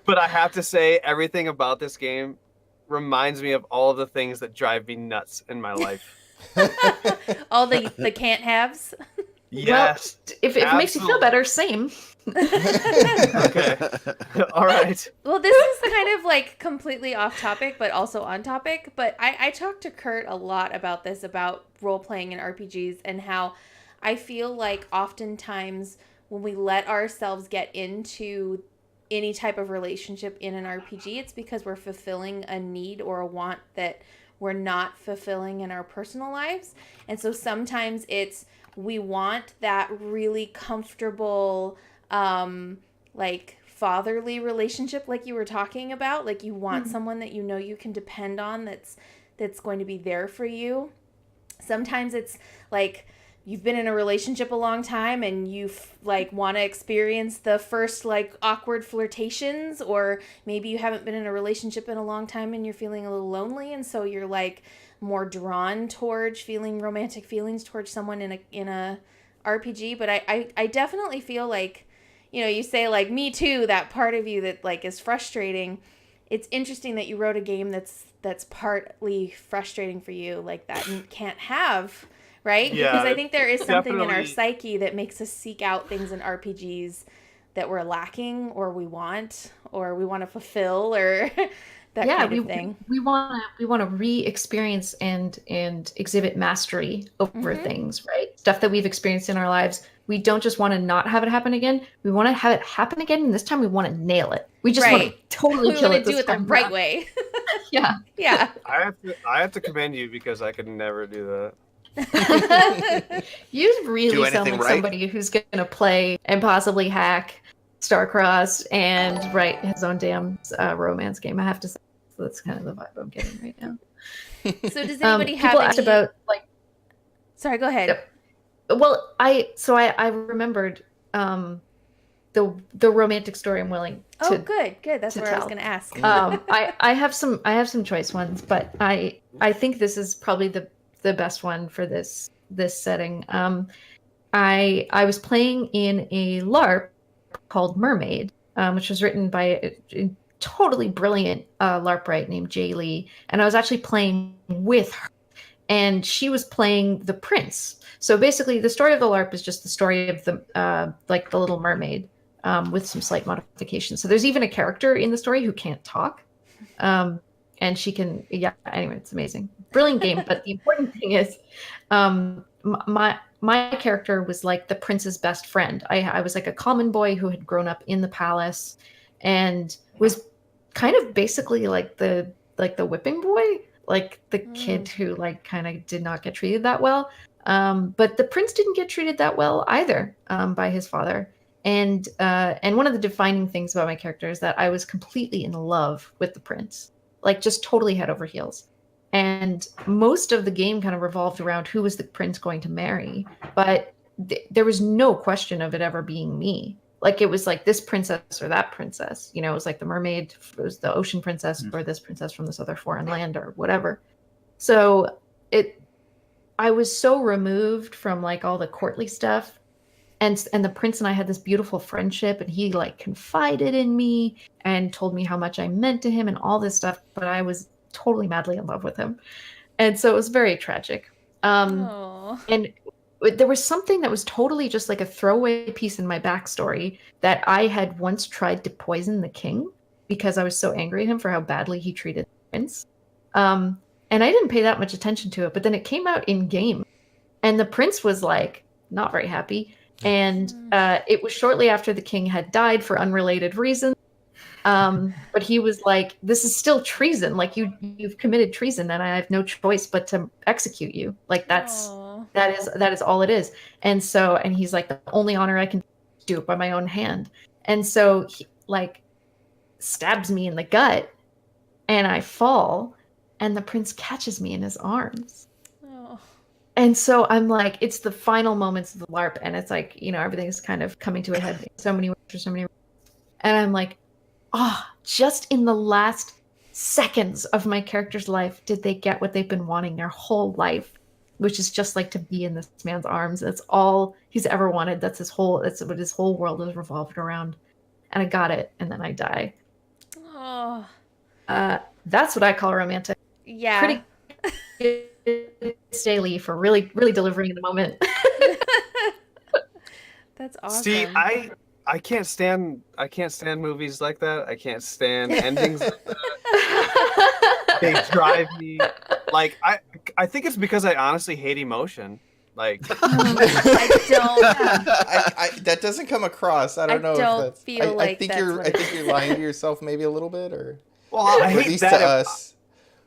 but I have to say, everything about this game reminds me of all the things that drive me nuts in my life. All the can't haves. Yes. Well, if it makes you feel better, same. Okay. All right. Well, this is kind of like completely off topic, but also on topic. But I talked to Kurt a lot about this, about role playing in RPGs, and how I feel like oftentimes when we let ourselves get into any type of relationship in an RPG, it's because we're fulfilling a need or a want that we're not fulfilling in our personal lives. And so sometimes we want that really comfortable, like fatherly relationship, like you were talking about. Like you want someone that you can depend on, that's going to be there for you. Sometimes it's like you've been in a relationship a long time and you like want to experience the first like awkward flirtations, or maybe you haven't been in a relationship in a long time and you're feeling a little lonely, and so you're like more drawn towards feeling romantic feelings towards someone in a RPG. But I definitely feel like, you say like me too, that part of you that like is frustrating. It's interesting that you wrote a game that's partly frustrating for you, like that you can't have, right? Yeah, because I think there is something in our definitely. psyche that makes us seek out things in RPGs that we're lacking, or we want to fulfill, or that kind of thing. We want to re-experience and exhibit mastery over things, right? Stuff that we've experienced in our lives. We don't just want to not have it happen again. We want to have it happen again, and this time we want to nail it. We just want to totally kill it. We want to do it the right way. Yeah. Yeah. I have to commend you, because I could never do that. You really Do sound anything like right? somebody who's going to play and possibly hack Starcrossed and write his own damn romance game, I have to say. So that's kind of the vibe I'm getting right now. So does anybody have people any... asked about like... Sorry, go ahead. Yep. Well, I remembered the romantic story I'm willing to. Oh, good. That's to what I was tell. going to ask. I have some choice ones, but I think this is probably the best one for this setting. I was playing in a LARP called Mermaid, which was written by a totally brilliant LARP writer named Jay Lee, and I was actually playing with her, and she was playing the prince. So basically, the story of the LARP is just the story of the the Little Mermaid, with some slight modifications. So there's even a character in the story who can't talk, and she can. Yeah. Anyway, it's amazing, brilliant game. But the important thing is, my character was like the prince's best friend. I was like a common boy who had grown up in the palace, and was kind of basically like the whipping boy, like the kid who like kind of did not get treated that well. But the prince didn't get treated that well either, by his father. And one of the defining things about my character is that I was completely in love with the prince, like just totally head over heels. And most of the game kind of revolved around who was the prince going to marry, but there was no question of it ever being me. Like it was like this princess or that princess. You know, it was like the mermaid, it was the ocean princess, or this princess from this other foreign land or whatever. So I was so removed from like all the courtly stuff. And the prince and I had this beautiful friendship, and he like confided in me and told me how much I meant to him and all this stuff, but I was totally madly in love with him. And so it was very tragic. Oh. And there was something that was totally just like a throwaway piece in my backstory that I had once tried to poison the king because I was so angry at him for how badly he treated the prince. And I didn't pay that much attention to it, but then it came out in game, and the prince was like not very happy. And it was shortly after the king had died for unrelated reasons. But he was like, "This is still treason. Like you've committed treason, and I have no choice but to execute you. Like that is all it is." And he's like, "The only honor I can do it by my own hand." And so he like stabs me in the gut, and I fall, and the prince catches me in his arms. Oh. And so I'm like, it's the final moments of the LARP, and it's like, you know, everything's kind of coming to a head in so many ways. And I'm like, just in the last seconds of my character's life did they get what they've been wanting their whole life, which is just like to be in this man's arms. That's all he's ever wanted. That's what his whole world is revolved around. And I got it, and then I die. Oh. That's what I call romantic. Yeah. Pretty good Staley for really, really delivering in the moment. That's awesome. See, I can't stand movies like that. I can't stand endings like that. They drive me like I think it's because I honestly hate emotion. Like I don't. That doesn't come across. I don't know. don't if that's, feel I like think that's you're. what I it think you're lying to yourself, maybe a little bit, or well, I at hate least that. to us.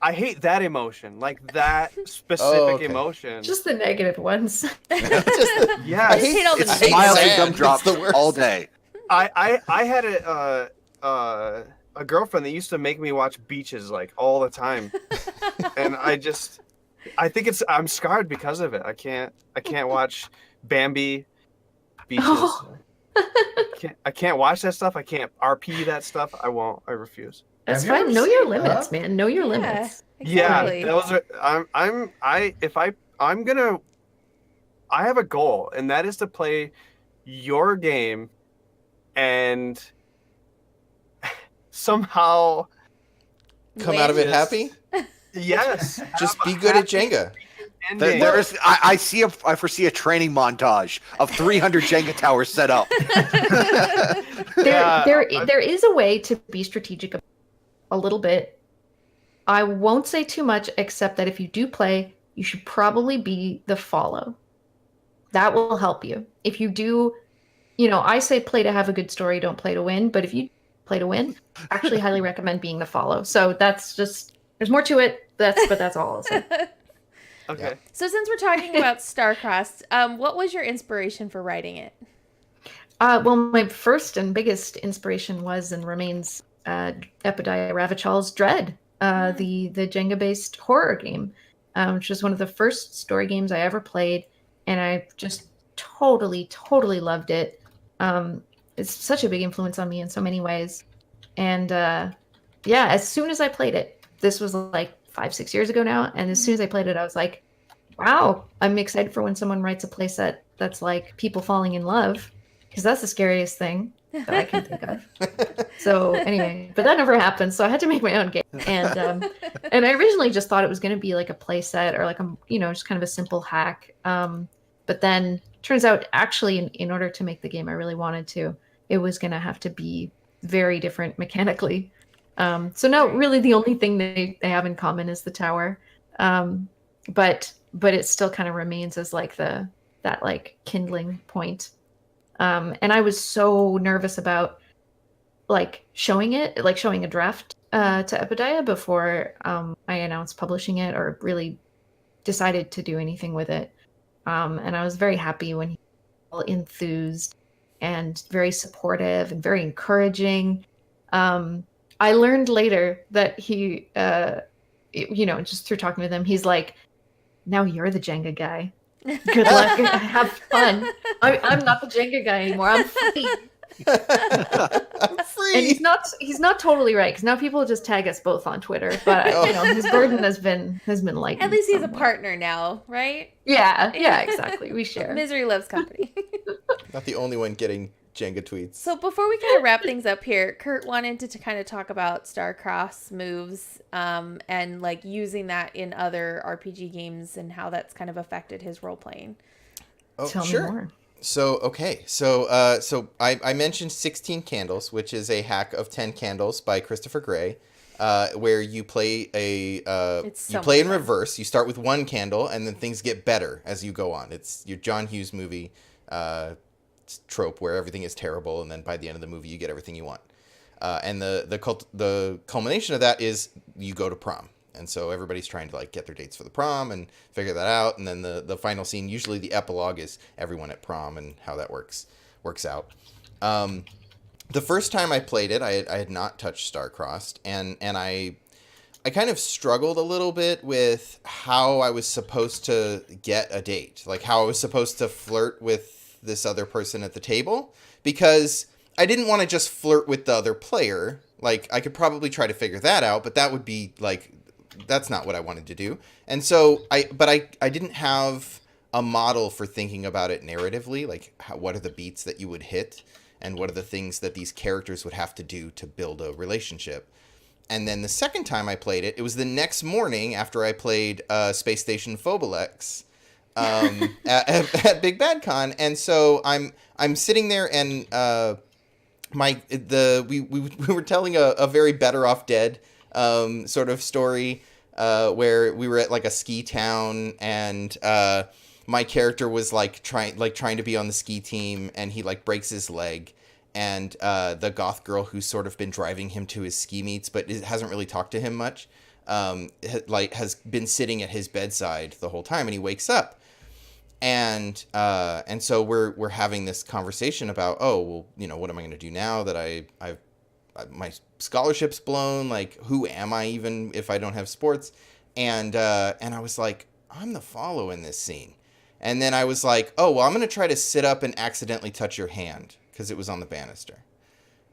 I hate that emotion, like that specific okay. emotion. Just the negative ones. Yeah, I hate all the It's I hate smiles and sad. gumdrops It's the worst. all day. I had a girlfriend that used to make me watch beaches like all the time, and I think I'm scarred because of it. I can't watch Bambi beaches. Oh. I can't watch that stuff. I can't RP that stuff. I won't. I refuse. That's Have you ever fine. Know your seen limits, Up? man. Know your Yeah. limits. Exactly. Yeah, those are. I have a goal, and that is to play your game, and somehow Come out of it Yes. happy. yes, Just have be a good at happy Jenga. ending. I foresee a training montage of 300 Jenga towers set up. There is a way to be strategic a little bit. I won't say too much, except that if you do play, you should probably be the follow. That will help you. If you do, I say play to have a good story, don't play to win. But if you play to win, actually highly recommend being the follow. So that's just, there's more to it. But that's all I'll say. Okay. So since we're talking about StarCrossed, what was your inspiration for writing it? Well, my first and biggest inspiration was and remains Epodiah Ravichal's Dread, the Jenga-based horror game, which was one of the first story games I ever played, and I just totally loved it. It's such a big influence on me in so many ways. And as soon as I played it, this was like 5-6 years ago now, and as soon as I played it, I was like, wow, I'm excited for when someone writes a playset that's like people falling in love, because that's the scariest thing that I can think of. So anyway, but that never happened, so I had to make my own game. And I originally just thought it was going to be like a playset or like just kind of a simple hack. But then turns out actually in order to make the game I really wanted to, it was going to have to be very different mechanically. So now really the only thing they have in common is the tower. But it still kind of remains as like that like kindling point. And I was so nervous about like showing a draft to Epodiah before I announced publishing it or really decided to do anything with it. And I was very happy when he was enthused and very supportive and very encouraging. I learned later that he, just through talking with him, he's like, now you're the Jenga guy. Good luck. Have fun. I'm not the Jenga guy anymore. I'm free. Free. And he's not totally right, because now people just tag us both on Twitter, but his burden has been lightened. At least he's a somewhat. partner now, right? Yeah, exactly. We share. Misery loves company. Not the only one getting Jenga tweets. So before we kind of wrap things up here, Kurt wanted to kind of talk about Starcross moves and like using that in other RPG games and how that's kind of affected his role playing. Oh, Tell sure. me more. So I mentioned 16 Candles, which is a hack of 10 Candles by Christopher Gray, where you play in reverse. You start with one candle, and then things get better as you go on. It's your John Hughes movie trope where everything is terrible, and then by the end of the movie you get everything you want. And the culmination of that is you go to prom. And so everybody's trying to like get their dates for the prom and figure that out. And then the final scene, usually the epilogue, is everyone at prom and how that works out. The first time I played it, I had not touched Starcrossed, and I kind of struggled a little bit with how I was supposed to get a date, like how I was supposed to flirt with this other person at the table, because I didn't want to just flirt with the other player. Like, I could probably try to figure that out, but that would be like, that's not what I wanted to do. And so I didn't have a model for thinking about it narratively, like what are the beats that you would hit and what are the things that these characters would have to do to build a relationship. And then the second time I played it, it was the next morning after I played Space Station Phobilex at Big Bad Con. And so I'm sitting there, and we were telling a very Better Off Dead sort of story where we were at like a ski town, and my character was like trying to be on the ski team, and he like breaks his leg, and the goth girl who's sort of been driving him to his ski meets but hasn't really talked to him much has been sitting at his bedside the whole time, and he wakes up, and so we're having this conversation about, oh well, you know, what am I going to do now that I've my scholarship's blown, like who am I even if I don't have sports? And I was like, I'm the follow in this scene. And then I was like, oh well, I'm gonna try to sit up and accidentally touch your hand because it was on the banister.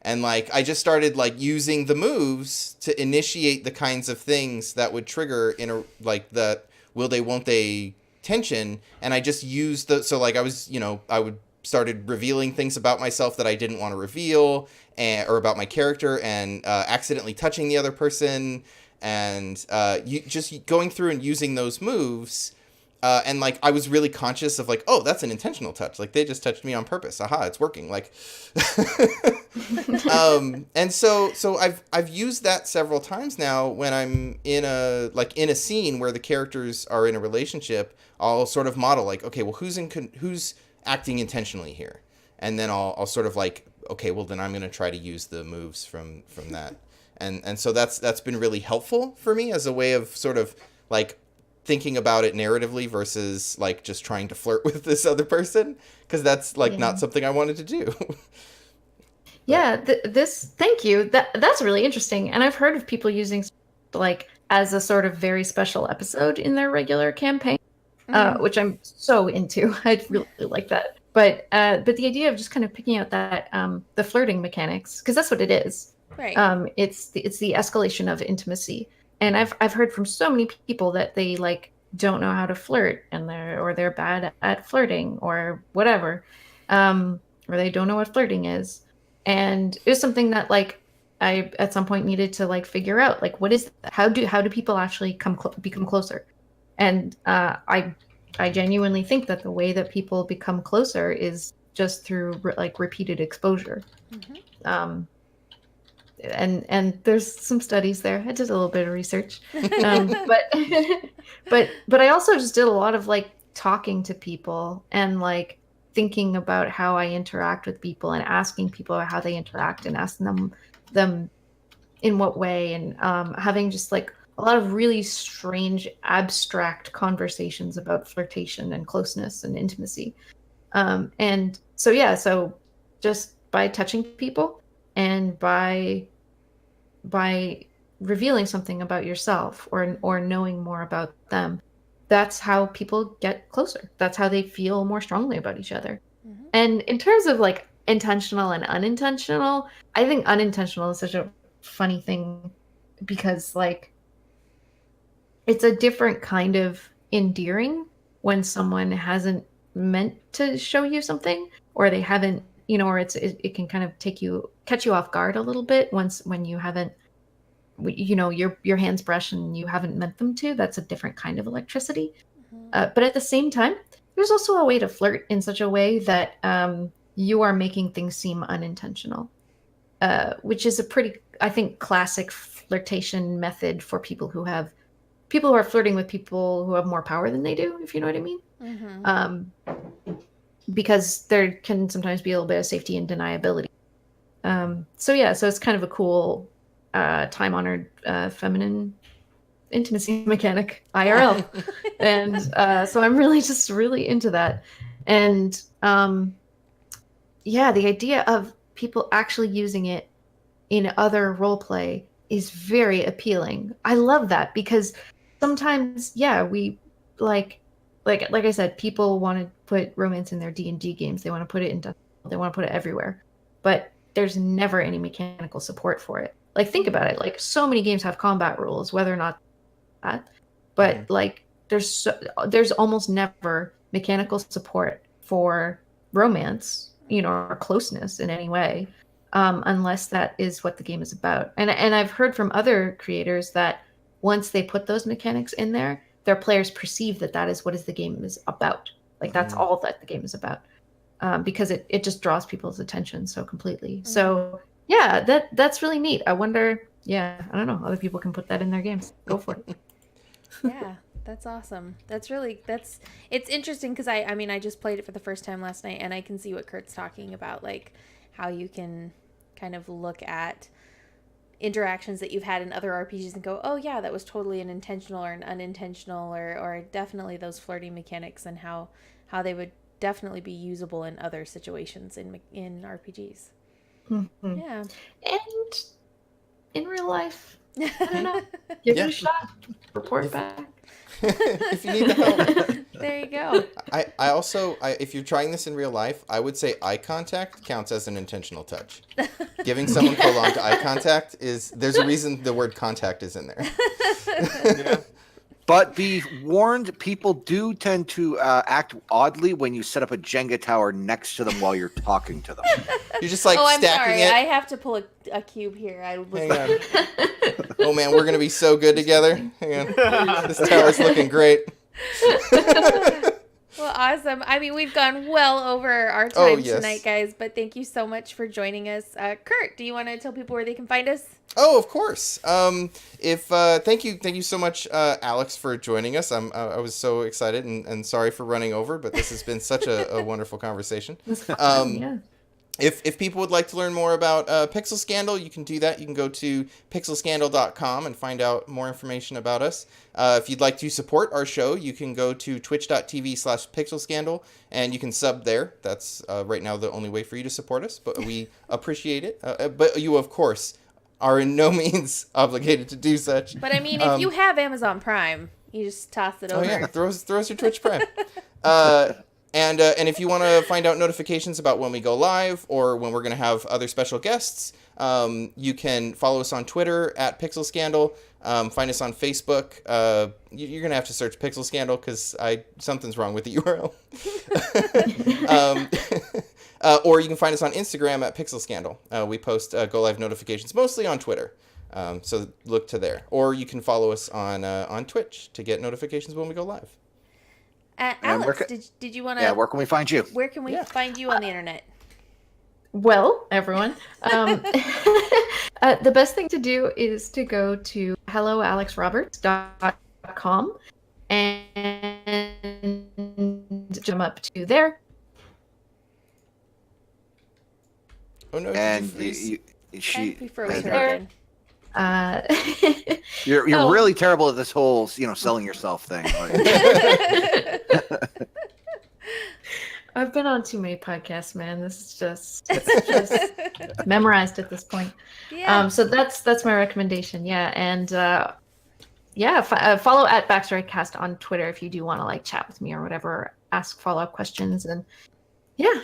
And like I just started like using the moves to initiate the kinds of things that would trigger in a like the will they won't they tension. And I just used so like I was, you know, I would started revealing things about myself that I didn't want to reveal, or about my character, and accidentally touching the other person, and you just going through and using those moves, and like I was really conscious of like, oh, that's an intentional touch, like they just touched me on purpose, aha, it's working, like and so I've used that several times now when I'm in a scene where the characters are in a relationship. I'll sort of model like, okay, well, who's acting intentionally here, and then I'll sort of like, okay, well then I'm going to try to use the moves from that, and so that's been really helpful for me as a way of sort of like thinking about it narratively versus like just trying to flirt with this other person, because that's like not something I wanted to do. Thank you, that's really interesting, and I've heard of people using like as a sort of very special episode in their regular campaign. Which I'm so into. I really like that. But the idea of just kind of picking out that the flirting mechanics, because that's what it is. Right. It's the escalation of intimacy, and I've heard from so many people that they like don't know how to flirt, and they're bad at flirting or whatever, or they don't know what flirting is, and it was something that like I at some point needed to like figure out, like what is that? How do people actually become closer? And I genuinely think that the way that people become closer is just through like repeated exposure. Mm-hmm. And there's some studies there. I did a little bit of research, but I also just did a lot of like talking to people and like thinking about how I interact with people and asking people how they interact and asking them in what way, and having just like a lot of really strange, abstract conversations about flirtation and closeness and intimacy. And so just by touching people and by revealing something about yourself or knowing more about them, that's how people get closer. That's how they feel more strongly about each other. Mm-hmm. And in terms of like intentional and unintentional. I think unintentional is such a funny thing because like it's a different kind of endearing when someone hasn't meant to show you something, or they haven't, or it can kind of catch you off guard a little bit when you haven't, your hands brush and you haven't meant them to. That's a different kind of electricity. But at the same time, there's also a way to flirt in such a way that you are making things seem unintentional, which is a pretty, I think, classic flirtation method for people who are flirting with people who have more power than they do, if you know what I mean. Because there can sometimes be a little bit of safety and deniability. So it's kind of a cool time-honored feminine intimacy mechanic, IRL. And so I'm really into that. And the idea of people actually using it in other roleplay is very appealing. I love that because sometimes, we like I said, people want to put romance in their D&D games. They want to put it they want to put it everywhere, but there's never any mechanical support for it. Like, think about it. Like, so many games have combat rules, whether or not that, but like there's almost never mechanical support for romance, or closeness in any way, unless that is what the game is about. And I've heard from other creators that once they put those mechanics in there, their players perceive that is what the game is about. Like, that's all that the game is about, because it just draws people's attention so completely. So that's really neat. I wonder, I don't know, other people can put that in their games. Go for it. Yeah, that's awesome. It's interesting because I just played it for the first time last night, and I can see what Kurt's talking about, like how you can kind of look at interactions that you've had in other RPGs and go, oh yeah, that was totally an intentional or an unintentional, or definitely those flirty mechanics, and how they would definitely be usable in other situations in RPGs. Mm-hmm. Yeah. And in real life, I don't know, give it a shot, report back. If you need the help. There you go. I also, if you're trying this in real life, I would say eye contact counts as an intentional touch. Giving someone prolonged eye contact there's a reason the word contact is in there. Yeah. But be warned, people do tend to act oddly when you set up a Jenga tower next to them while you're talking to them. You're just like I'm stacking sorry. it. I have to pull a cube here. Hang on. Oh man, we're gonna be so good together. Hang on. This tower's looking great. Well, awesome. I mean, we've gone well over our time tonight, guys, but thank you so much for joining us. Kurt, do you want to tell people where they can find us? Oh, of course. Thank you so much, Alex, for joining us. I was so excited and sorry for running over, but this has been such a wonderful conversation. If people would like to learn more about Pixel Scandal, you can do that. You can go to pixelscandal.com and find out more information about us. If you'd like to support our show, you can go to twitch.tv/pixelscandal and you can sub there. That's right now the only way for you to support us, but we appreciate it. But you, of course, are in no means obligated to do such. But I mean, if you have Amazon Prime, you just toss it over. Oh yeah, throw us your Twitch Prime. And if you want to find out notifications about when we go live or when we're going to have other special guests, you can follow us on Twitter at Pixel Scandal. Find us on Facebook. You're going to have to search Pixel Scandal because something's wrong with the URL. Or you can find us on Instagram at Pixel Scandal. We post go live notifications mostly on Twitter. So look to there. Or you can follow us on Twitch to get notifications when we go live. Alex, did you want to... Yeah, where can we find you? Where can we find you on the internet? Well, everyone, the best thing to do is to go to helloalexroberts.com and jump up to there. Oh no! And She froze her there. again. You're really terrible at this whole selling yourself thing. I've been on too many podcasts, man. This is just memorized at this point. Yeah. So that's my recommendation. Yeah, and follow at BackstoryCast on Twitter if you do want to chat with me or whatever, ask follow-up questions, and yeah.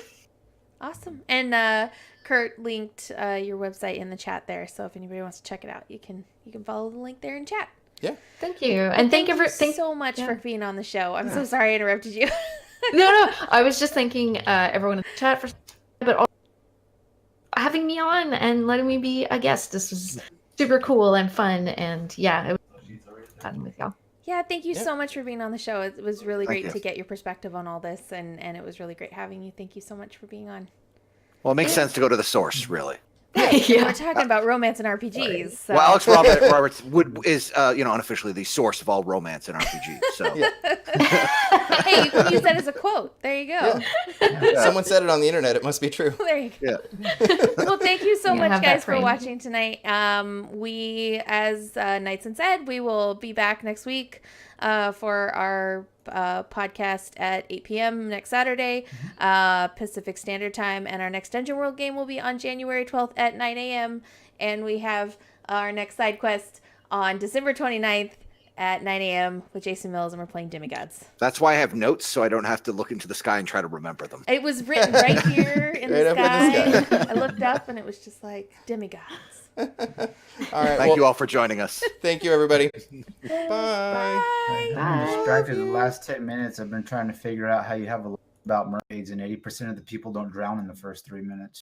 Awesome. And Kurt linked your website in the chat there, so if anybody wants to check it out, you can follow the link there in chat. Yeah. Thank you. And thank you so much for being on the show. I'm so sorry I interrupted you. No. I was just thanking everyone in the chat for, but also having me on and letting me be a guest. This was super cool and fun, and yeah, it was fun with y'all. Yeah, thank you Yeah. so much for being on the show. It was really Thank great you. to get your perspective on all this, and it was really great having you. Thank you so much for being on. Well, it makes sense to go to the source, really. Yeah. We're talking about romance and RPGs. So. Well, Alex Roberts is unofficially the source of all romance in RPGs. So Hey, you can use that as a quote. There you go. Someone said it on the internet. It must be true. There you go. yeah. Well, thank you so You much, have that guys, for frame. watching tonight. We, as Nightson said, we will be back next week for our podcast at 8 p.m. next Saturday, Pacific Standard Time. And our next Dungeon World game will be on January 12th at 9 a.m. And we have our next side quest on December 29th at 9 a.m. with Jason Mills, and we're playing Demigods. That's why I have notes, so I don't have to look into the sky and try to remember them. It was written right here in Right the up in the sky. I looked up, and it was just like, Demigods. All right. Thank you all for joining us. Thank you, everybody. Bye. Bye. I'm distracted. The last 10 minutes, I've been trying to figure out how you have a about mermaids, and 80% of the people don't drown in the first 3 minutes.